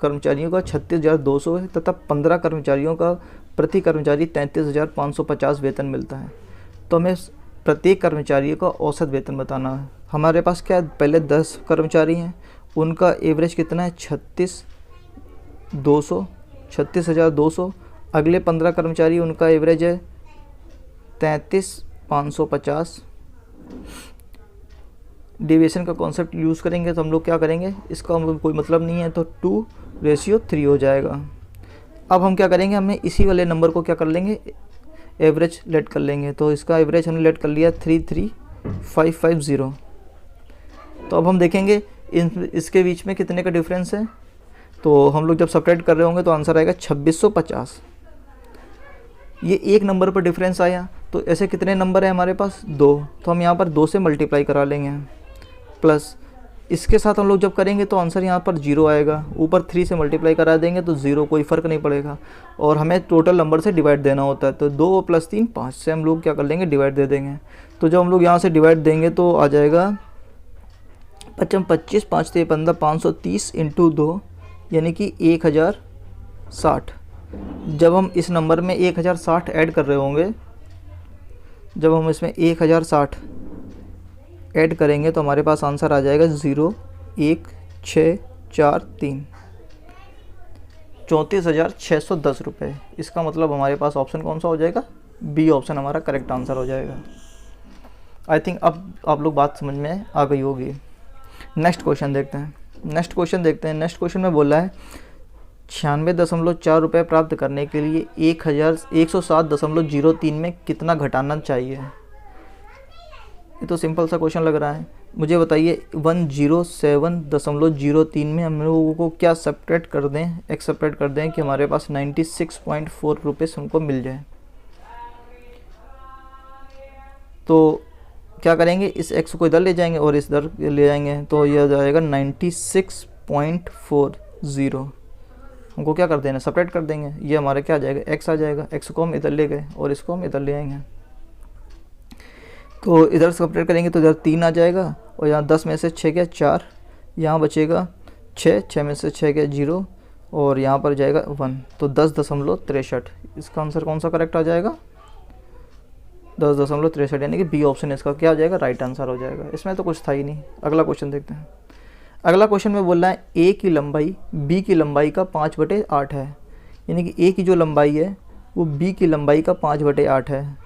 कर्मचारियों का 36,200 है तथा 15 कर्मचारियों का प्रति कर्मचारी 33,550 वेतन मिलता है। तो हमें प्रत्येक कर्मचारी का औसत वेतन बताना है। हमारे पास क्या, पहले 10 कर्मचारी हैं, उनका एवरेज कितना है, 36,200। अगले 15 कर्मचारी, उनका एवरेज है 33,550। डेविएशन का कॉन्सेप्ट यूज़ करेंगे तो हम लोग क्या करेंगे, इसका हमको कोई मतलब नहीं है, तो 2:3 हो जाएगा। अब हम क्या करेंगे, हमें इसी वाले नंबर को क्या कर लेंगे, एवरेज लेट कर लेंगे। तो इसका एवरेज हमने लेट कर लिया 33,550। तो अब हम देखेंगे इसके बीच में कितने का डिफरेंस है। तो हम लोग जब सब्ट्रैक्ट कर रहे होंगे तो आंसर आएगा 2650। ये एक नंबर पर डिफरेंस आया। तो ऐसे कितने नंबर है हमारे पास, 2। तो हम यहाँ पर 2 से मल्टीप्लाई करा लेंगे, प्लस इसके साथ हम लोग जब करेंगे तो आंसर यहाँ पर 0 आएगा, ऊपर 3 से मल्टीप्लाई करा देंगे तो 0, कोई फ़र्क नहीं पड़ेगा। और हमें टोटल नंबर से डिवाइड देना होता है, तो 2 + 3 5 से हम लोग क्या कर लेंगे, डिवाइड दे देंगे। तो जब हम लोग यहाँ से डिवाइड देंगे तो आ जाएगा 55 25 5 3 15 530 × 2 यानी कि 1060। जब हम इस नंबर में 1060 ऐड कर रहे होंगे, जब हम इसमें 1060 ऐड करेंगे तो हमारे पास आंसर आ जाएगा 01643 34,610 रुपये। इसका मतलब हमारे पास ऑप्शन कौन सा हो जाएगा, बी ऑप्शन हमारा करेक्ट आंसर हो जाएगा। आई थिंक अब आप लोग बात समझ में आ गई होगी। नेक्स्ट क्वेश्चन देखते हैं। नेक्स्ट क्वेश्चन में बोला है 96.4 रुपये प्राप्त करने के लिए 1,107.03 में कितना घटाना चाहिए। ये तो सिंपल सा क्वेश्चन लग रहा है। मुझे बताइए 107.03 में हम लोगों को क्या सेपरेट कर दें, सेपरेट कर दें कि हमारे पास 96.4 रुपये हमको मिल जाए। तो क्या करेंगे, इस x को इधर ले जाएंगे और इस इधर ले जाएंगे, तो यह आ जाएगा 96.40। हमको क्या कर देना, सेपरेट कर देंगे। ये हमारा क्या आ जाएगा, x आ जाएगा। x को हम इधर ले गए और इसको हम इधर ले आएंगे, तो इधर सेपरेट करेंगे तो इधर 3 आ जाएगा और यहाँ 10 में से 6 गया 4, यहाँ बचेगा 6 में से 6 गया 0 और यहाँ पर जाएगा 1, तो 10.63। इसका आंसर कौन सा करेक्ट आ जाएगा, 10.63 यानी कि बी ऑप्शन इसका क्या आ जाएगा, राइट आंसर हो जाएगा। इसमें तो कुछ था ही नहीं। अगला क्वेश्चन देखते हैं। अगला क्वेश्चन में बोल रहा है ए की लंबाई बी की लंबाई का 5/8 है, यानी कि ए की जो लंबाई है वो बी की लंबाई का 5/8 है।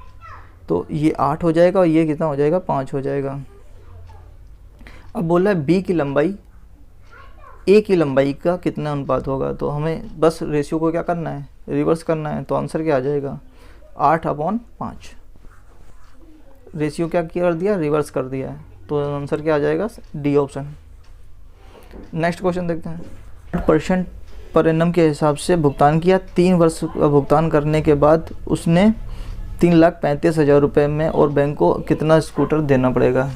तो ये 8 हो जाएगा और ये कितना हो जाएगा, 5 हो जाएगा। अब बोल रहा है बी की लंबाई ए की लंबाई का कितना अनुपात होगा। तो हमें बस रेशियो को क्या करना है, रिवर्स करना है। तो आंसर क्या आ जाएगा, 8/5। रेशियो क्या कर दिया, रिवर्स कर दिया है, तो आंसर क्या आ जाएगा, डी ऑप्शन। नेक्स्ट क्वेश्चन देखते हैं। 8% पर एनम के हिसाब से भुगतान किया, 3 वर्ष का भुगतान करने के बाद उसने 3,35,000 रुपये में और बैंक को कितना स्कूटर देना पड़ेगा।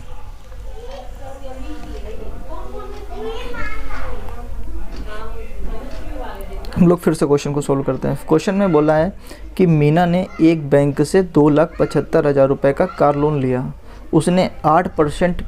हम लोग फिर से क्वेश्चन को सॉल्व करते हैं। क्वेश्चन में बोला है कि मीना ने एक बैंक से 2,75,000 रुपये का कार लोन लिया। उसने 8%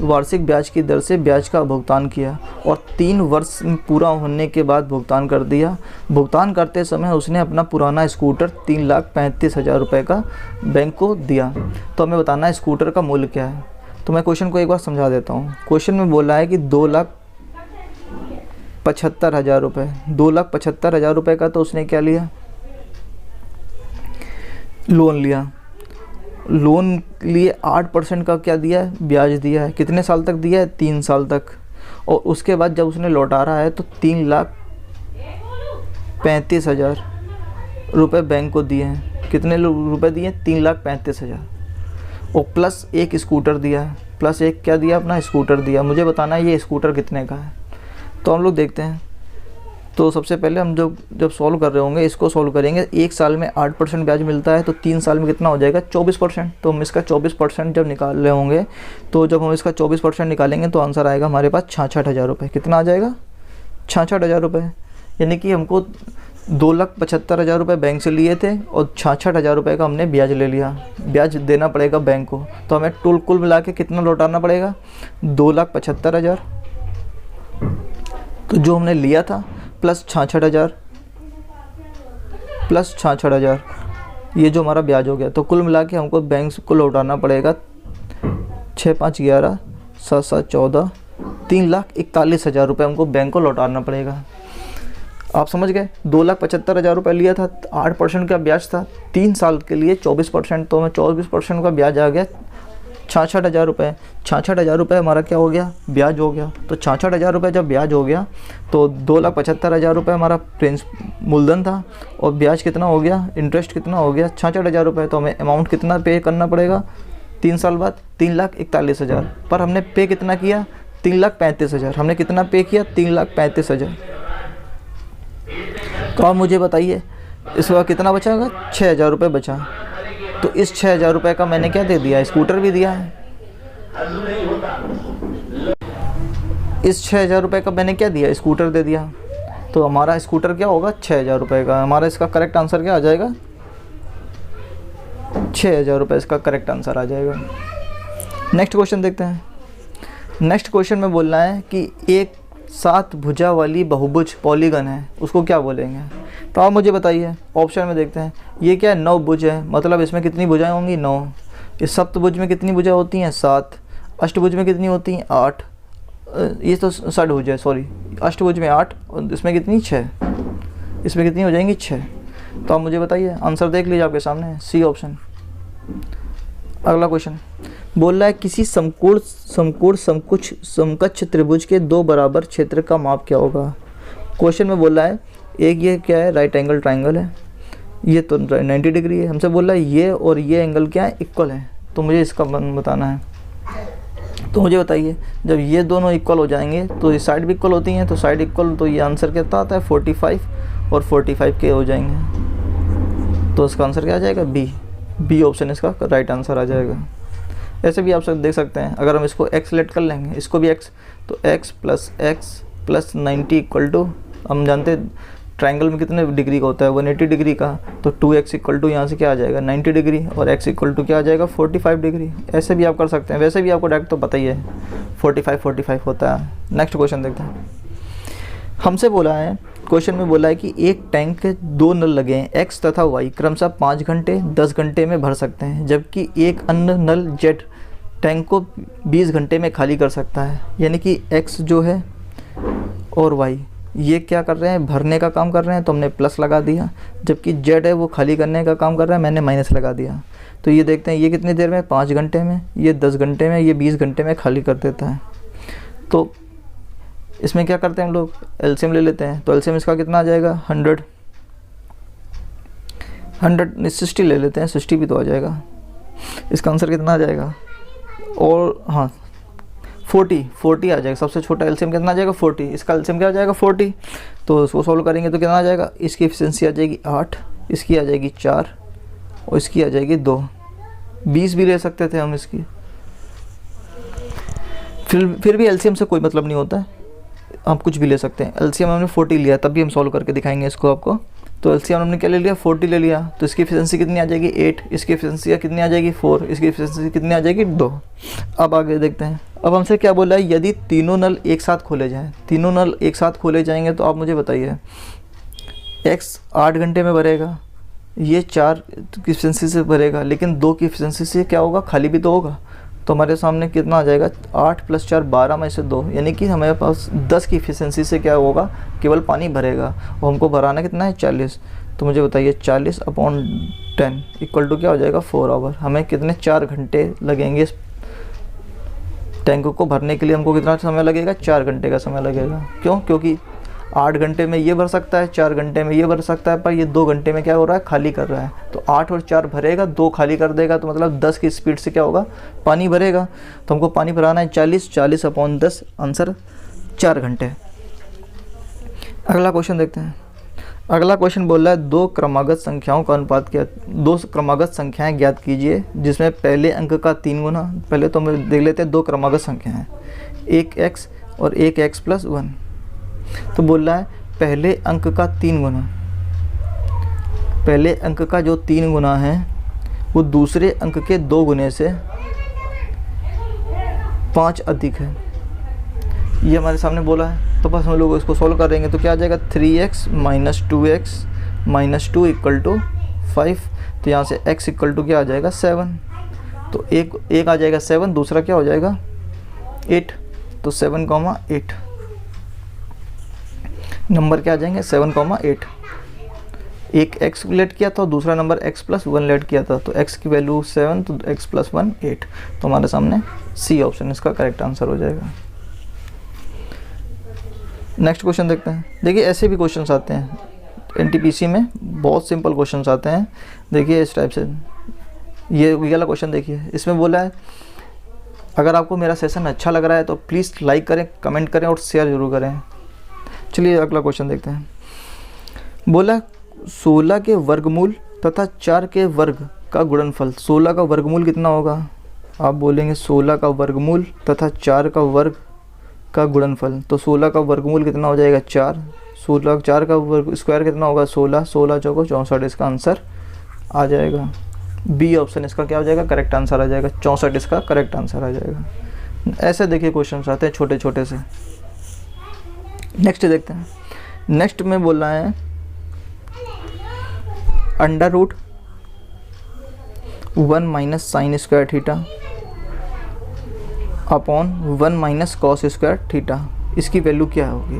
वार्षिक ब्याज की दर से ब्याज का भुगतान किया और 3 वर्ष पूरा होने के बाद भुगतान कर दिया। भुगतान करते समय उसने अपना पुराना स्कूटर 3,35,000 रुपये का बैंक को दिया। तो हमें बताना है स्कूटर का मूल्य क्या है। तो मैं क्वेश्चन को एक बार समझा देता हूँ। क्वेश्चन में बोला है कि 2,75,000 रुपये, 2,75,000 रुपये का तो उसने क्या लिया, लोन लिया। लोन लिए 8% का क्या दिया है, ब्याज दिया है। कितने साल तक दिया है, 3 साल तक। और उसके बाद जब उसने लौटा रहा है तो 3,35,000 रुपये बैंक को दिए हैं। कितने रुपए दिए, 3,35,000 और प्लस एक स्कूटर दिया है, प्लस एक क्या दिया, अपना स्कूटर दिया। मुझे बताना है ये स्कूटर कितने का है। तो हम लोग देखते हैं। तो सबसे पहले हम जब सॉल्व कर रहे होंगे, इसको सॉल्व करेंगे। 1 साल में 8% ब्याज मिलता है तो 3 साल में कितना हो जाएगा, 24%। तो हम इसका 24% जब निकाल रहे होंगे, तो जब हम इसका 24% निकालेंगे तो आंसर आएगा हमारे पास 66,000 रुपये। कितना आ जाएगा, 66,000 रुपये। यानी कि हमको 2,75,000 रुपये बैंक से लिए थे और 66,000 रुपये का हमने ब्याज ले लिया। ब्याज देना पड़ेगा बैंक को, तो हमें कुल मिला के कितना लौटाना पड़ेगा, 2,75,000। तो जो हमने लिया था प्लस 66,000 प्लस 66,000, ये जो हमारा ब्याज हो गया। तो कुल मिला के हमको बैंक को लौटाना पड़ेगा 6 5 11 7 7 14 3,41,000 रुपये हमको बैंक को लौटाना पड़ेगा। आप समझ गए, 2,75,000 रुपये लिया था, 8% का ब्याज था, 3 साल के लिए 24%, तो हमें 24% का ब्याज आ गया 66,000 रुपये। 66,000 रुपये हमारा क्या हो गया, ब्याज हो गया। तो 66,000 रुपये जब ब्याज हो गया तो 2,75,000 रुपये हमारा मूलधन था और ब्याज कितना हो गया, इंटरेस्ट कितना हो गया, 66,000 रुपये। तो हमें अमाउंट कितना पे करना पड़ेगा 3 साल बाद, 3,41,000। पर हमने पे कितना किया, 3,35,000। हमने कितना पे किया, 3,35,000। तो आप मुझे बताइए इस बार कितना बचाएगा, 6,000 रुपये बचा। तो इस 6,000 रुपये का मैंने क्या दे दिया, स्कूटर भी दिया है। इस 6,000 रुपये का मैंने क्या दिया, स्कूटर दे दिया, तो हमारा स्कूटर क्या होगा 6,000 रुपये का। हमारा इसका करेक्ट आंसर क्या आ जाएगा, 6,000 रुपये इसका करेक्ट आंसर आ जाएगा। नेक्स्ट क्वेश्चन देखते हैं। नेक्स्ट क्वेश्चन में बोलना है कि एक 7 भुजा वाली बहुभुज पॉलीगन है, उसको क्या बोलेंगे। तो आप मुझे बताइए, ऑप्शन में देखते हैं। ये क्या है, 9 भुज है, मतलब इसमें कितनी भुजाएं होंगी, 9। इस सप्तभुज में कितनी भुजा होती हैं, 7। अष्टभुज में कितनी होती हैं, 8। ये तो षडभुज है, सॉरी, अष्टभुज में 8, और इसमें कितनी, 6। इसमें कितनी हो जाएंगी, 6। तो आप मुझे बताइए, आंसर देख लीजिए आपके सामने, सी ऑप्शन। अगला क्वेश्चन बोल रहा है किसी समकक्ष त्रिभुज के 2 बराबर क्षेत्र का माप क्या होगा। क्वेश्चन में बोल रहा है, एक ये क्या है, राइट एंगल ट्राइंगल है, ये तो 90 डिग्री है। हमसे बोल रहा है ये और ये एंगल क्या है, इक्वल है, तो मुझे इसका बताना है। तो मुझे बताइए, जब ये दोनों इक्वल हो जाएंगे तो ये साइड भी इक्वल होती हैं, तो साइड इक्वल, तो ये आंसर कितना आता है, 45 और 45 के हो जाएंगे। तो इसका आंसर क्या आ जाएगा, बी ऑप्शन इसका राइट आंसर आ जाएगा। ऐसे भी आप सब देख सकते हैं, अगर हम इसको x सेलेक्ट कर लेंगे, इसको भी x, तो x प्लस 90 इक्वल टू, हम जानते हैं ट्राइंगल में कितने डिग्री का होता है, 180 डिग्री का, तो 2x इक्वल टू यहाँ से क्या आ जाएगा, 90 डिग्री, और x इक्वल टू क्या आ जाएगा, 45 डिग्री। ऐसे भी आप कर सकते हैं, वैसे भी आपको डायरेक्ट तो पता ही है 45 होता है। नेक्स्ट क्वेश्चन देखते हैं। हमसे बोला है, क्वेश्चन में बोला है कि एक टैंक के 2 नल लगे हैं, एक्स तथा वाई, क्रमशः 5 घंटे 10 घंटे में भर सकते हैं, जबकि एक अन्य नल जेड टैंक को 20 घंटे में खाली कर सकता है। यानी कि एक्स जो है और वाई ये क्या कर रहे हैं, भरने का काम कर रहे हैं, तो हमने प्लस लगा दिया, जबकि जेड है वो खाली करने का काम कर रहा है, मैंने माइनस लगा दिया। तो ये देखते हैं, ये कितनी देर में, 5 घंटे में, ये 10 घंटे में, ये 20 घंटे में खाली कर देता है। तो इसमें क्या करते हैं हम लोग, एलसीएम ले लेते हैं। तो एलसीएम इसका कितना आ जाएगा, 60 ले लेते हैं, 60 भी तो आ जाएगा। इसका आंसर कितना आ जाएगा, और हाँ 40 आ जाएगा। सबसे छोटा एलसीएम कितना आ जाएगा, 40। इसका एलसीएम क्या आ जाएगा, 40। तो इसको सॉल्व करेंगे तो कितना आ जाएगा, इसकी एफिशिएंसी आ जाएगी 8, इसकी आ जाएगी 4, और इसकी आ जाएगी 2। 20 भी ले सकते थे हम इसकी। फिर भी एलसीएम से कोई मतलब नहीं होता है, आप कुछ भी ले सकते हैं। एलसीएम हमने 40 लिया, तब भी हम सॉल्व करके दिखाएंगे इसको आपको। तो एलसीएम हमने क्या ले लिया, 40 ले लिया, तो इसकी एफिशिएंसी कितनी आ जाएगी, 8, इसकी एफिशिएंसी कितनी आ जाएगी, 4, इसकी एफिशिएंसी कितनी आ जाएगी, 2। अब आगे देखते हैं। अब हमसे क्या बोला है, यदि तीनों नल एक साथ खोले जाएँ, तीनों नल एक साथ खोले जाएंगे, तो आप मुझे बताइए, एक्स 8 घंटे में भरेगा, ये 4 की एफिशिएंसी से भरेगा, लेकिन 2 की एफिशिएंसी से क्या होगा, खाली भी तो होगा। तो हमारे सामने कितना आ जाएगा, 8 + 4 12 में से 2, यानी कि हमारे पास 10 की एफिशिएंसी से क्या होगा, केवल पानी भरेगा, और हमको भराना कितना है, 40। तो मुझे बताइए 40/10 इक्वल टू क्या हो जाएगा, 4 आवर। हमें कितने 4 घंटे लगेंगे इस टैंक को भरने के लिए। हमको कितना समय लगेगा, 4 घंटे का समय लगेगा। क्यों, क्योंकि 8 घंटे में ये भर सकता है, 4 घंटे में ये भर सकता है, पर ये 2 घंटे में क्या हो रहा है, खाली कर रहा है। तो 8 और 4 भरेगा, 2 खाली कर देगा, तो मतलब 10 की स्पीड से क्या होगा, पानी भरेगा। तो हमको पानी भराना है 40/10, आंसर 4 घंटे। अगला क्वेश्चन देखते हैं। अगला क्वेश्चन बोल रहा है 2 क्रमागत संख्याओं का अनुपात क्या, 2 क्रमागत संख्याएं ज्ञात कीजिए जिसमें पहले अंक का 3 गुना। पहले तो हम देख लेते हैं 2 क्रमागत संख्याएं, एक एक्स और एक एक्स + 1। तो बोल रहा है पहले अंक का 3 गुना, पहले अंक का जो 3 गुना है वो दूसरे अंक के 2 गुने से 5 अधिक है, ये हमारे सामने बोला है। तो बस हम लोग इसको सॉल्व करेंगे तो क्या आ जाएगा, 3x - 2x - 2 = 5। तो यहाँ से x = क्या आ जाएगा, 7। तो एक आ जाएगा 7, दूसरा क्या हो जाएगा 8। तो 7,8 नंबर क्या आ जाएंगे, 7,8। एक x लेट किया था, दूसरा नंबर x + 1 लेट किया था, तो x की वैल्यू 7, तो x + 1 8। तो हमारे सामने सी ऑप्शन इसका करेक्ट आंसर हो जाएगा। नेक्स्ट क्वेश्चन देखते हैं। देखिए ऐसे भी क्वेश्चंस आते हैं एनटीपीसी में, बहुत सिंपल क्वेश्चंस आते हैं। देखिए इस टाइप से, ये वाला क्वेश्चन देखिए, इसमें बोला है अगर आपको मेरा सेशन अच्छा लग रहा है तो प्लीज़ लाइक करें, कमेंट करें और शेयर जरूर करें। चलिए अगला क्वेश्चन देखते हैं। बोला 16 के वर्गमूल तथा 4 के वर्ग का गुणनफल। 16 का वर्गमूल कितना होगा, आप बोलेंगे 16 का वर्गमूल तथा 4 का वर्ग का गुणनफल, तो 16 का वर्गमूल कितना हो जाएगा 4, 16 4 का वर्ग स्क्वायर कितना होगा 16, 16 चौको 64, इसका आंसर आ जाएगा बी ऑप्शन इसका क्या हो जाएगा करेक्ट आंसर आ जाएगा, 64 इसका करेक्ट आंसर आ जाएगा। ऐसे देखिए क्वेश्चन आते हैं छोटे छोटे से। नेक्स्ट देखते हैं, नेक्स्ट में बोल रहा है under root 1 minus sine square theta upon 1 minus cos square theta, इसकी वैल्यू क्या होगी।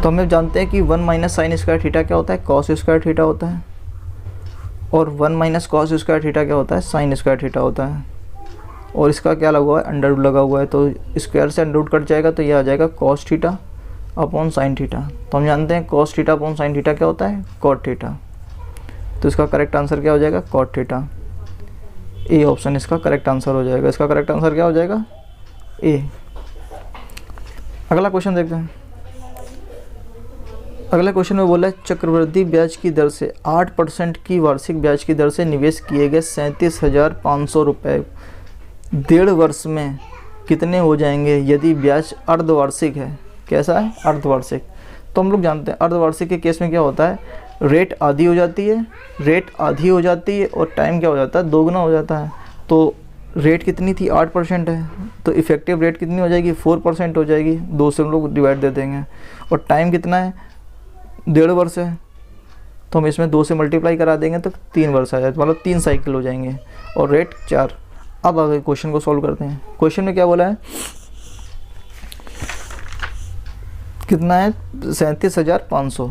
तो हम जानते हैं कि 1 माइनस साइन स्क्वायर थीटा क्या होता है कॉस स्क्वायर थीटा होता है, और 1 माइनस कॉस स्क्वायर थीटा क्या होता है साइन स्क्वायर थीटा होता है, और इसका क्या लगा हुआ है अंडर रूट लगा हुआ है, तो स्क्वायर से अंडर रूट कट जाएगा तो ये आ जाएगा cos theta upon sine theta. तो हम जानते हैं cos theta upon sine theta क्या होता है कॉट थीटा, तो इसका करेक्ट आंसर क्या हो जाएगा कॉट थीटा, ए ऑप्शन इसका करेक्ट आंसर हो जाएगा। इसका करेक्ट आंसर क्या हो जाएगा ए। अगला क्वेश्चन देखते हैं। अगला क्वेश्चन में बोला है चक्रवृद्धि ब्याज की दर से 8% की वार्षिक ब्याज की दर से निवेश किए गए 37,500 रुपये 1.5 वर्ष में कितने हो जाएंगे यदि ब्याज अर्धवार्षिक है। कैसा है अर्धवार्षिक, तो हम लोग जानते हैं अर्धवार्षिक के केस में क्या होता है रेट आधी हो जाती है, रेट आधी हो जाती है और टाइम क्या हो जाता है दोगुना हो जाता है। तो रेट कितनी थी 8% है, तो इफ़ेक्टिव रेट कितनी हो जाएगी 4% हो जाएगी, 2 से हम लोग डिवाइड दे देंगे, और टाइम कितना है 1.5 वर्ष है, तो हम इसमें 2 से मल्टीप्लाई करा देंगे तो 3 वर्ष आ जाए, मतलब 3 साइकिल हो जाएंगे, और रेट 4। अब आगे क्वेश्चन को सॉल्व करते हैं। क्वेश्चन में क्या बोला है कितना है 37,500,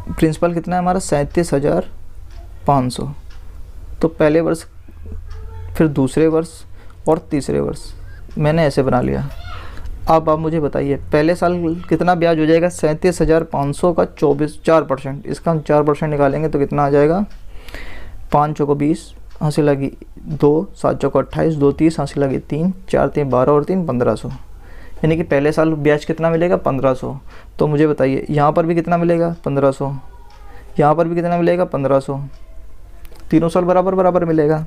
प्रिंसिपल कितना है हमारा 37,500, तो पहले वर्ष फिर दूसरे वर्ष और तीसरे वर्ष मैंने ऐसे बना लिया। अब आप मुझे बताइए पहले साल कितना ब्याज हो जाएगा 37,500 का 4%, इसका हम 4% निकालेंगे तो कितना आ जाएगा 5 चौको 20, हासिल लगी 2, 7 चौको 28, 2 30, हासिल लगी 3, 4 3 12 और 3 1500, यानी कि पहले साल ब्याज कितना मिलेगा 1500। तो मुझे बताइए यहाँ पर भी कितना मिलेगा 1500, यहाँ पर भी कितना मिलेगा 1500, तीनों साल बराबर बराबर मिलेगा।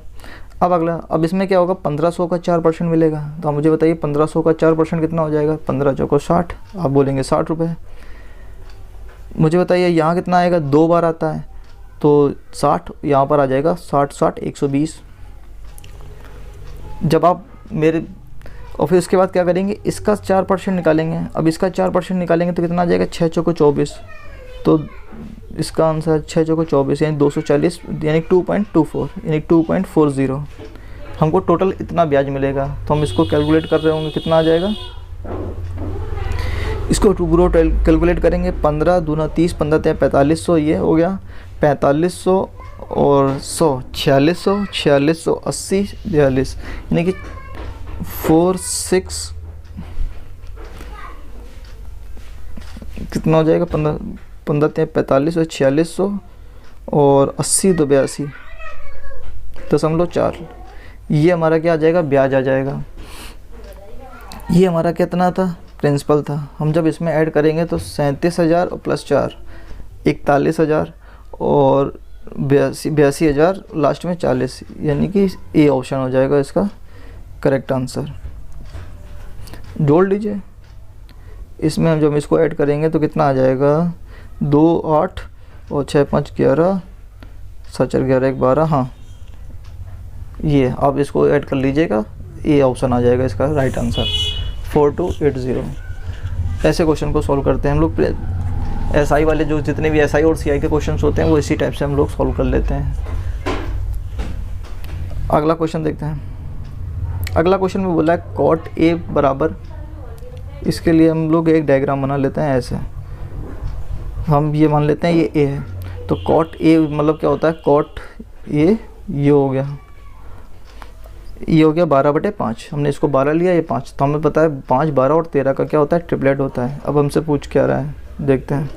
अब अगला, अब इसमें क्या होगा 1500 का 4% मिलेगा, तो मुझे बताइए 1500 का 4% कितना हो जाएगा 15 चौको 60, आप बोलेंगे 60 रुपये। मुझे बताइए यहाँ कितना आएगा 2 बार आता है तो 60, यहाँ पर आ जाएगा 60 60 120। जब आप मेरे और फिर उसके बाद क्या करेंगे इसका 4% निकालेंगे, अब इसका 4% निकालेंगे तो कितना आ जाएगा 6 चौको 24, तो इसका आंसर 6 चौको 24 यानी 240 यानी 2.24 यानी 2.40 हमको टोटल इतना ब्याज मिलेगा। तो हम इसको कैलकुलेट कर रहे होंगे कितना आ जाएगा, इसको टू कैलकुलेट करेंगे 15 दूना 30 15 3 4500, ये हो गया 4500 और 100 4600 4600 80 42 यानी कि 46 कितना हो जाएगा 15 15 3 45 और 4600 और 80 तो 82.4, ये हमारा क्या आ जाएगा ब्याज आ जाएगा। ये हमारा कितना था प्रिंसिपल था, हम जब इसमें ऐड करेंगे तो 37,000 और प्लस 4 41,000 और 82,000 लास्ट में 40, यानी कि ए ऑप्शन हो जाएगा इसका करेक्ट आंसर। जोड़ लीजिए, इसमें हम जब इसको ऐड करेंगे तो कितना आ जाएगा 2 8 और 6 5 11 7 4 11 1 12, हाँ ये आप इसको ऐड कर लीजिएगा, ए ऑप्शन आ जाएगा इसका राइट आंसर 4280। ऐसे क्वेश्चन को सॉल्व करते हैं हम लोग। एसआई वाले जो जितने भी एसआई और सीआई के क्वेश्चंस होते हैं वो इसी टाइप से हम लोग सॉल्व कर लेते हैं। अगला क्वेश्चन देखते हैं। अगला क्वेश्चन में बोला है कॉट ए बराबर, इसके लिए हम लोग एक डायग्राम बना लेते हैं। ऐसे हम ये मान लेते हैं ये ए है, तो कॉट ए मतलब क्या होता है कॉट ये हो गया, ये हो गया 12/5, हमने इसको 12 लिया ये 5, तो हमें पता है 5 12 और 13 का क्या होता है ट्रिपलेट होता है। अब हमसे पूछ क्या रहा है देखते हैं।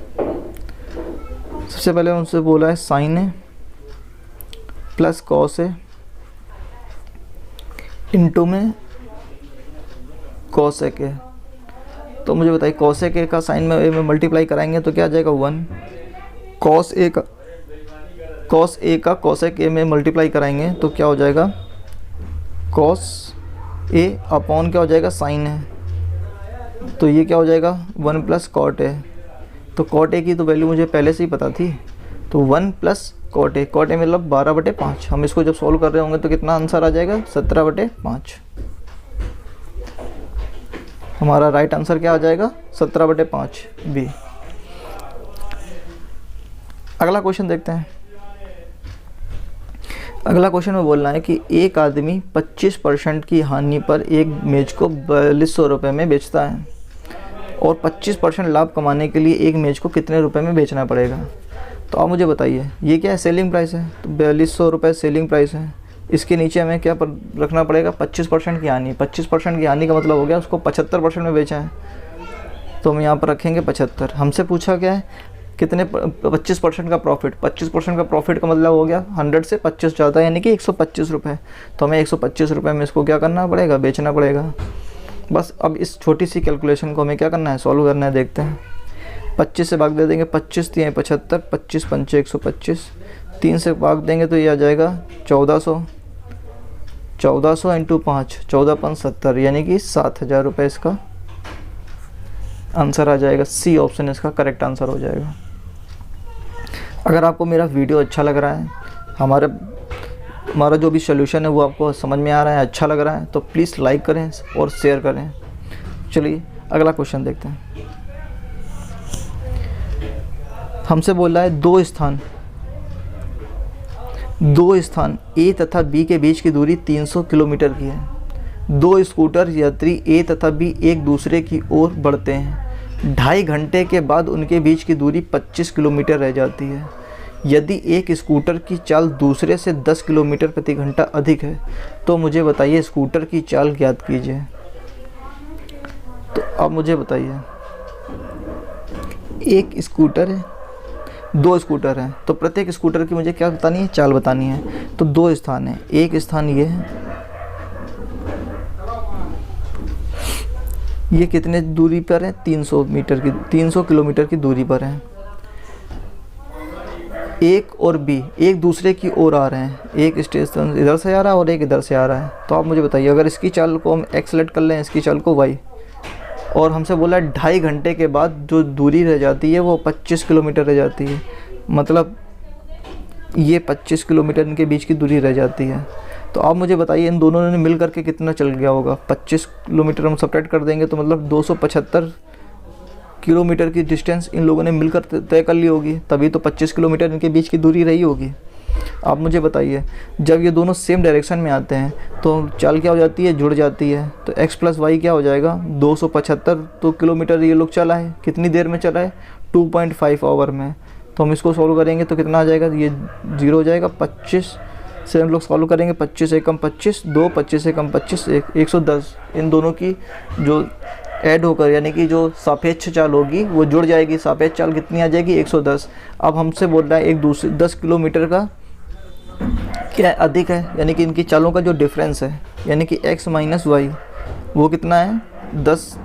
सबसे पहले उनसे बोला है sign A plus cos A into में कॉस ए के, तो मुझे बताइए कॉस ए के का साइन में मल्टीप्लाई कराएंगे तो क्या आ जाएगा 1, कॉस ए का कॉस ए का कॉस ए के में मल्टीप्लाई कराएंगे तो क्या हो जाएगा कॉस ए अपॉन क्या हो जाएगा, साइन है, तो ये क्या हो जाएगा 1 प्लस कॉट ए। तो कॉट ए की तो वैल्यू मुझे पहले से ही पता थी, तो 1 प्लस कॉट ए मतलब 12/5। हम इसको जब सॉल्व कर रहे होंगे तो कितना आंसर आ जाएगा, 17/5। हमारा राइट आंसर क्या आ जाएगा, 17/5 बी। अगला क्वेश्चन देखते हैं। अगला क्वेश्चन में बोलना है कि एक आदमी 25% की हानि पर एक मेज को 4200 रुपये में बेचता है और 25% लाभ कमाने के लिए एक मेज को कितने रुपए में बेचना पड़ेगा। तो आप मुझे बताइए, ये क्या है, सेलिंग प्राइस है, तो 4200 रुपये सेलिंग प्राइस है। इसके नीचे हमें क्या रखना पड़ेगा, 25% की हानि। 25% की हानि का मतलब हो गया उसको 75% में बेचा है, तो हम यहाँ पर रखेंगे 75। हमसे पूछा क्या है, कितने 25% का प्रॉफिट। 25% का प्रॉफिट का मतलब हो गया 100 से 25 ज़्यादा, यानी कि 125 रुपये। तो हमें 125 रुपये में इसको क्या करना पड़ेगा, बेचना पड़ेगा। बस अब इस छोटी सी कैलकुलेशन को हमें क्या करना है, सॉल्व करना है। देखते हैं, 25 से भाग दे देंगे, 25 × 3 = 75, 25 × 5 = 125, 3 से भाग देंगे तो ये आ जाएगा 1400, 1400 × 5, 14 × 5 = 70, यानी कि 7000 रुपये इसका आंसर आ जाएगा। सी ऑप्शन इसका करेक्ट आंसर हो जाएगा। अगर आपको मेरा वीडियो अच्छा लग रहा है, हमारा जो भी सोल्यूशन है वो आपको समझ में आ रहा है, अच्छा लग रहा है, तो प्लीज़ लाइक करें और शेयर करें। चलिए अगला क्वेश्चन देखते हैं। हमसे बोल रहा है दो स्थान ए तथा बी के बीच की दूरी 300 किलोमीटर की है। दो स्कूटर यात्री ए तथा बी एक दूसरे की ओर बढ़ते हैं। 2.5 घंटे के बाद उनके बीच की दूरी 25 किलोमीटर रह जाती है। यदि एक स्कूटर की चाल दूसरे से 10 किलोमीटर प्रति घंटा अधिक है तो मुझे बताइए स्कूटर की चाल ज्ञात कीजिए। तो अब मुझे बताइए, एक स्कूटर है, दो स्कूटर हैं, तो प्रत्येक स्कूटर की मुझे क्या बतानी है, चाल बतानी है। तो दो स्थान है, एक स्थान ये है, ये कितने दूरी पर है, 300 किलोमीटर की दूरी पर है। एक और बी एक दूसरे की ओर आ रहे हैं, एक स्टेशन इधर से आ रहा है और एक इधर से आ रहा है। तो आप मुझे बताइए, अगर इसकी चाल को हम एक्स सेलेक्ट कर लें, इसकी चाल को वाई, और हमसे बोला 2.5 घंटे के बाद जो दूरी रह जाती है वो 25 किलोमीटर रह जाती है, मतलब ये 25 किलोमीटर इनके बीच की दूरी रह जाती है। तो आप मुझे बताइए इन दोनों ने मिल करके कितना चल गया होगा। 25 किलोमीटर हम सब्ट्रैक्ट कर देंगे तो मतलब 275 किलोमीटर की डिस्टेंस इन लोगों ने मिलकर तय कर ली होगी, तभी तो 25 किलोमीटर इनके बीच की दूरी रही होगी। आप मुझे बताइए, जब ये दोनों सेम डायरेक्शन में आते हैं तो चाल क्या हो जाती है, जुड़ जाती है। तो x + y क्या हो जाएगा, 275 तो किलोमीटर ये लोग चला है, कितनी देर में चला है, 2.5 आवर में। तो हम इसको सॉल्व करेंगे तो कितना आ जाएगा, ये 0 हो जाएगा। 25 से हम लोग सॉल्व करेंगे, 25 से कम 25, 2, 25 से कम 25, 110। इन दोनों की जो ऐड होकर यानी कि जो सापेक्ष चाल होगी वो जुड़ जाएगी। सापेक्ष चाल कितनी आ जाएगी, 110। अब हमसे बोल रहा है एक दूसरे 10 किलोमीटर का क्या अधिक है, यानी कि इनकी चालों का जो डिफरेंस है, यानी कि x - y वो कितना है, 10।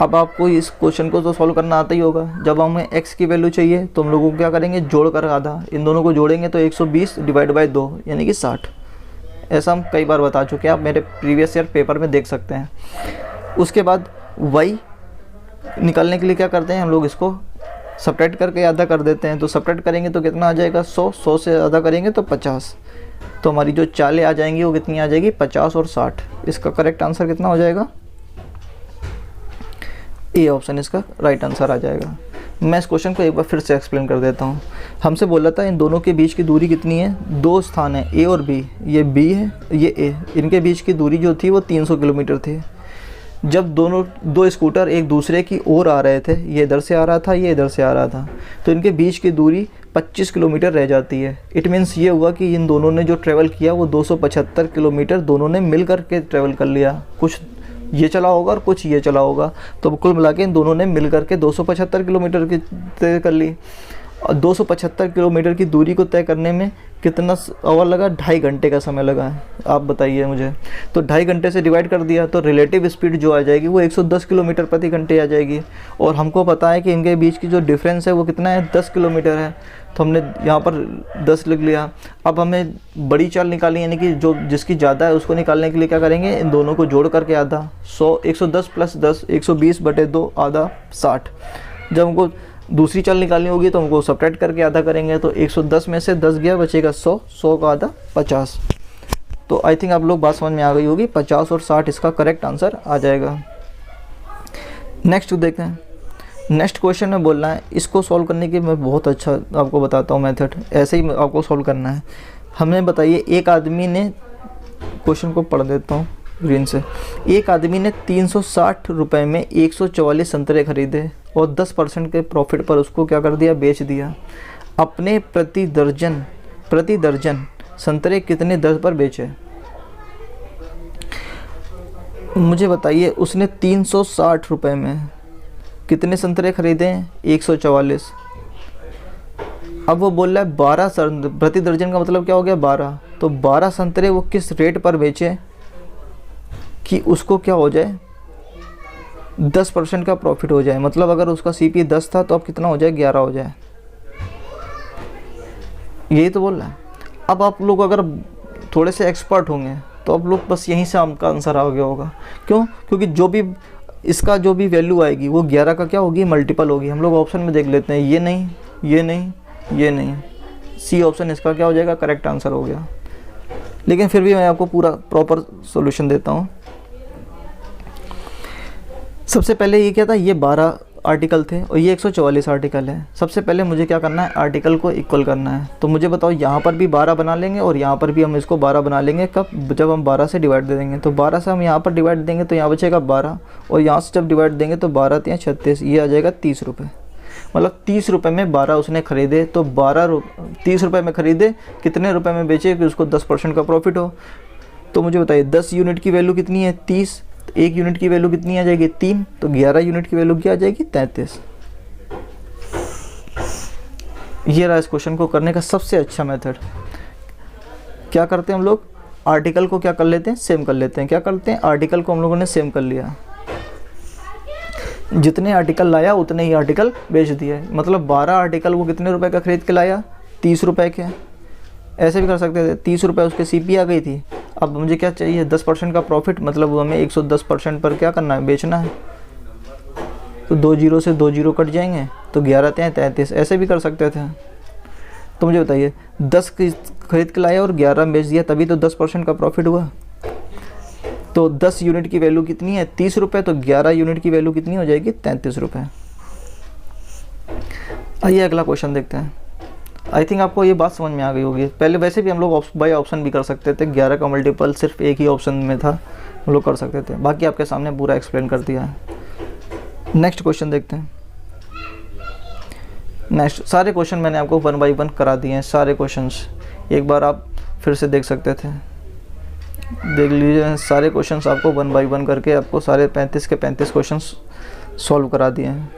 अब आपको इस क्वेश्चन को तो सॉल्व करना आता ही होगा। जब हमें x की वैल्यू चाहिए तो हम लोगों को क्या करेंगे, जोड़ कर आधा, इन दोनों को जोड़ेंगे तो 120 / 2 यानी कि 60। ऐसा हम कई बार बता चुके हैं, आप मेरे प्रीवियस ईयर पेपर में देख सकते हैं। उसके बाद y निकालने के लिए क्या करते हैं, हम लोग इसको सब्ट्रैक्ट करके आधा कर देते हैं। तो सब्ट्रैक्ट करेंगे तो कितना आ जाएगा, 100 से आधा करेंगे तो 50। तो हमारी जो चालें आ जाएंगी वो कितनी आ जाएगी, 50 और 60। इसका करेक्ट आंसर कितना हो जाएगा, ए ऑप्शन इसका राइट आंसर आ जाएगा। मैं इस क्वेश्चन को एक बार फिर से एक्सप्लेन कर देता हूँ। हमसे बोला था इन दोनों के बीच की दूरी कितनी है, दो स्थान है ए और बी, ये बी है ये ए, इनके बीच की दूरी जो थी वो 300 किलोमीटर थी। जब दो स्कूटर एक दूसरे की ओर आ रहे थे, ये इधर से आ रहा था, ये इधर से आ रहा था, तो इनके बीच की दूरी 25 किलोमीटर रह जाती है। इट मीन्स ये हुआ कि इन दोनों ने जो ट्रैवल किया वो 275 किलोमीटर दोनों ने मिल कर के ट्रैवल कर लिया। कुछ ये चला होगा और कुछ ये चला होगा, तो कुल मिला के इन दोनों ने मिल कर के 275 किलोमीटर की तय कर ली। और 275 किलोमीटर की दूरी को तय करने में कितना आवर लगा? 2.5 घंटे का समय लगा है। आप बताइए मुझे। तो 2.5 घंटे से डिवाइड कर दिया तो रिलेटिव स्पीड जो आ जाएगी वो 110 किलोमीटर प्रति घंटे आ जाएगी। और हमको पता है कि इनके बीच की जो डिफरेंस है वो कितना है? 10 किलोमीटर है। तो हमने यहाँ पर 10 लिख लिया। अब हमें बड़ी चाल निकालनी, यानी कि जो जिसकी ज़्यादा है उसको निकालने के लिए क्या करेंगे? इन दोनों को जोड़ करके आधा 110 + 10 120/2 आधा 60। जब हमको दूसरी चाल निकालनी होगी तो हमको सब्ट्रैक्ट करके आधा करेंगे। तो 110 में से 10 गया, बचेगा 100, 100 का आधा 50। तो आई थिंक आप लोग बात समझ में आ गई होगी। 50 और 60 इसका करेक्ट आंसर आ जाएगा। नेक्स्ट देखते हैं। नेक्स्ट क्वेश्चन में बोलना है, इसको सॉल्व करने की मैं बहुत अच्छा आपको बताता हूँ मेथड। ऐसे ही आपको सॉल्व करना है। हमें बताइए, एक आदमी ने, क्वेश्चन को पढ़ देता हूँ ग्रीन से। एक आदमी ने 360 रुपये में 144 संतरे खरीदे और 10% के प्रॉफिट पर उसको क्या कर दिया? बेच दिया। अपने प्रति दर्जन संतरे कितने दर पर बेचे? मुझे बताइए, उसने 360 रुपये में कितने संतरे खरीदे? 144। अब वो बोल रहा है 12 प्रति दर्जन का मतलब क्या हो गया? 12। तो 12 संतरे वो किस रेट पर बेचे कि उसको क्या हो जाए? 10% का प्रॉफिट हो जाए। मतलब अगर उसका CP 10 था तो अब कितना हो जाए? 11 हो जाए। यही तो बोल रहा है। अब आप लोग अगर थोड़े से एक्सपर्ट होंगे तो आप लोग बस यहीं से आपका आंसर आ गया होगा। क्यों? क्योंकि जो भी इसका जो भी वैल्यू आएगी वो 11 का क्या होगी? मल्टीपल होगी। हम लोग ऑप्शन में देख लेते हैं। ये नहीं, ये नहीं, ये नहीं, सी ऑप्शन इसका क्या हो जाएगा? करेक्ट आंसर हो गया। लेकिन फिर भी मैं आपको पूरा प्रॉपर सॉल्यूशन देता हूँ। सबसे पहले ये क्या था? ये 12 आर्टिकल थे और ये 144 आर्टिकल है। सबसे पहले मुझे क्या करना है? आर्टिकल को इक्वल करना है। तो मुझे बताओ, यहाँ पर भी 12 बना लेंगे और यहाँ पर भी हम इसको 12 बना लेंगे। कब? जब हम 12 से डिवाइड दे देंगे। तो 12 से हम यहाँ पर डिवाइड देंगे तो यहाँ बचेगा 12, और यहाँ से जब डिवाइड देंगे तो 12 × 36, ये आ जाएगा 30 रुपये। मतलब 30 रुपये में 12 उसने ख़रीदे। तो 30 रुपये में ख़रीदे, कितने रुपये में बेचे कि उसको 10% का प्रॉफिट हो? तो मुझे बताइए, 10 यूनिट की वैल्यू कितनी है? 30। 1 यूनिट की वैल्यू कितनी आ जाएगी? 3। तो 11 यूनिट की वैल्यू क्या आ जाएगी? 33। ये रहा इस क्वेश्चन को करने का सबसे अच्छा मेथड। क्या करते हैं हम लोग? आर्टिकल को क्या कर लेते हैं? सेम कर लेते हैं। क्या करते हैं? आर्टिकल को हम लोगों ने सेम कर लिया। जितने आर्टिकल लाया उतने ही आर्टिकल बेच दिए। मतलब 12 आर्टिकल वो कितने रुपए का खरीद के लाया? 30 रुपये के। ऐसे भी कर सकते थे। 30 रुपये उसके CP आ गई थी। अब मुझे क्या चाहिए? 10% का प्रॉफिट। मतलब वो हमें 110% पर क्या करना है? बेचना है। तो 2 जीरो से 2 जीरो कट जाएंगे तो 11 × 33। ऐसे भी कर सकते थे। तो मुझे बताइए, 10 खरीद के लाया और 11 बेच दिया, तभी तो 10% का प्रॉफिट हुआ। तो 10 यूनिट की वैल्यू कितनी है? 30 रुपये। तो 11 यूनिट की वैल्यू कितनी हो जाएगी? 33 रुपये। आइए अगला क्वेश्चन देखते हैं। आई थिंक आपको ये बात समझ में आ गई होगी। पहले वैसे भी हम लोग बाय ऑप्शन भी कर सकते थे। 11 का मल्टीपल सिर्फ एक ही ऑप्शन में था, हम लोग कर सकते थे। बाकी आपके सामने पूरा एक्सप्लेन कर दिया है। नेक्स्ट क्वेश्चन देखते हैं। नेक्स्ट सारे क्वेश्चन मैंने आपको 1 बाय 1 करा दिए हैं। सारे क्वेश्चंस एक बार आप फिर से देख सकते थे। देख लीजिए, सारे क्वेश्चंस आपको 1 बाय 1 करके आपको सारे 35 के 35 क्वेश्चंस सॉल्व करा दिए हैं।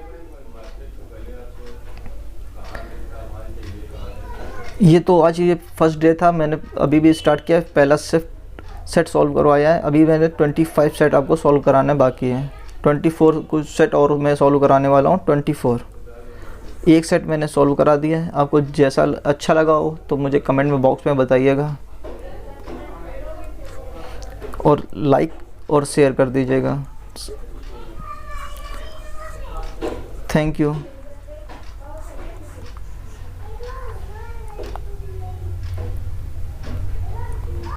ये तो आज ये फर्स्ट डे था। मैंने अभी भी स्टार्ट किया, पहला सेट सॉल्व करवाया है। अभी मैंने 25 सेट आपको सॉल्व कराने बाकी है। 24 कुछ सेट और मैं सॉल्व कराने वाला हूँ। 24 एक सेट मैंने सॉल्व करा दिया है। आपको जैसा अच्छा लगा हो तो मुझे कमेंट में बॉक्स में बताइएगा, और लाइक और शेयर कर दीजिएगा। Thank you.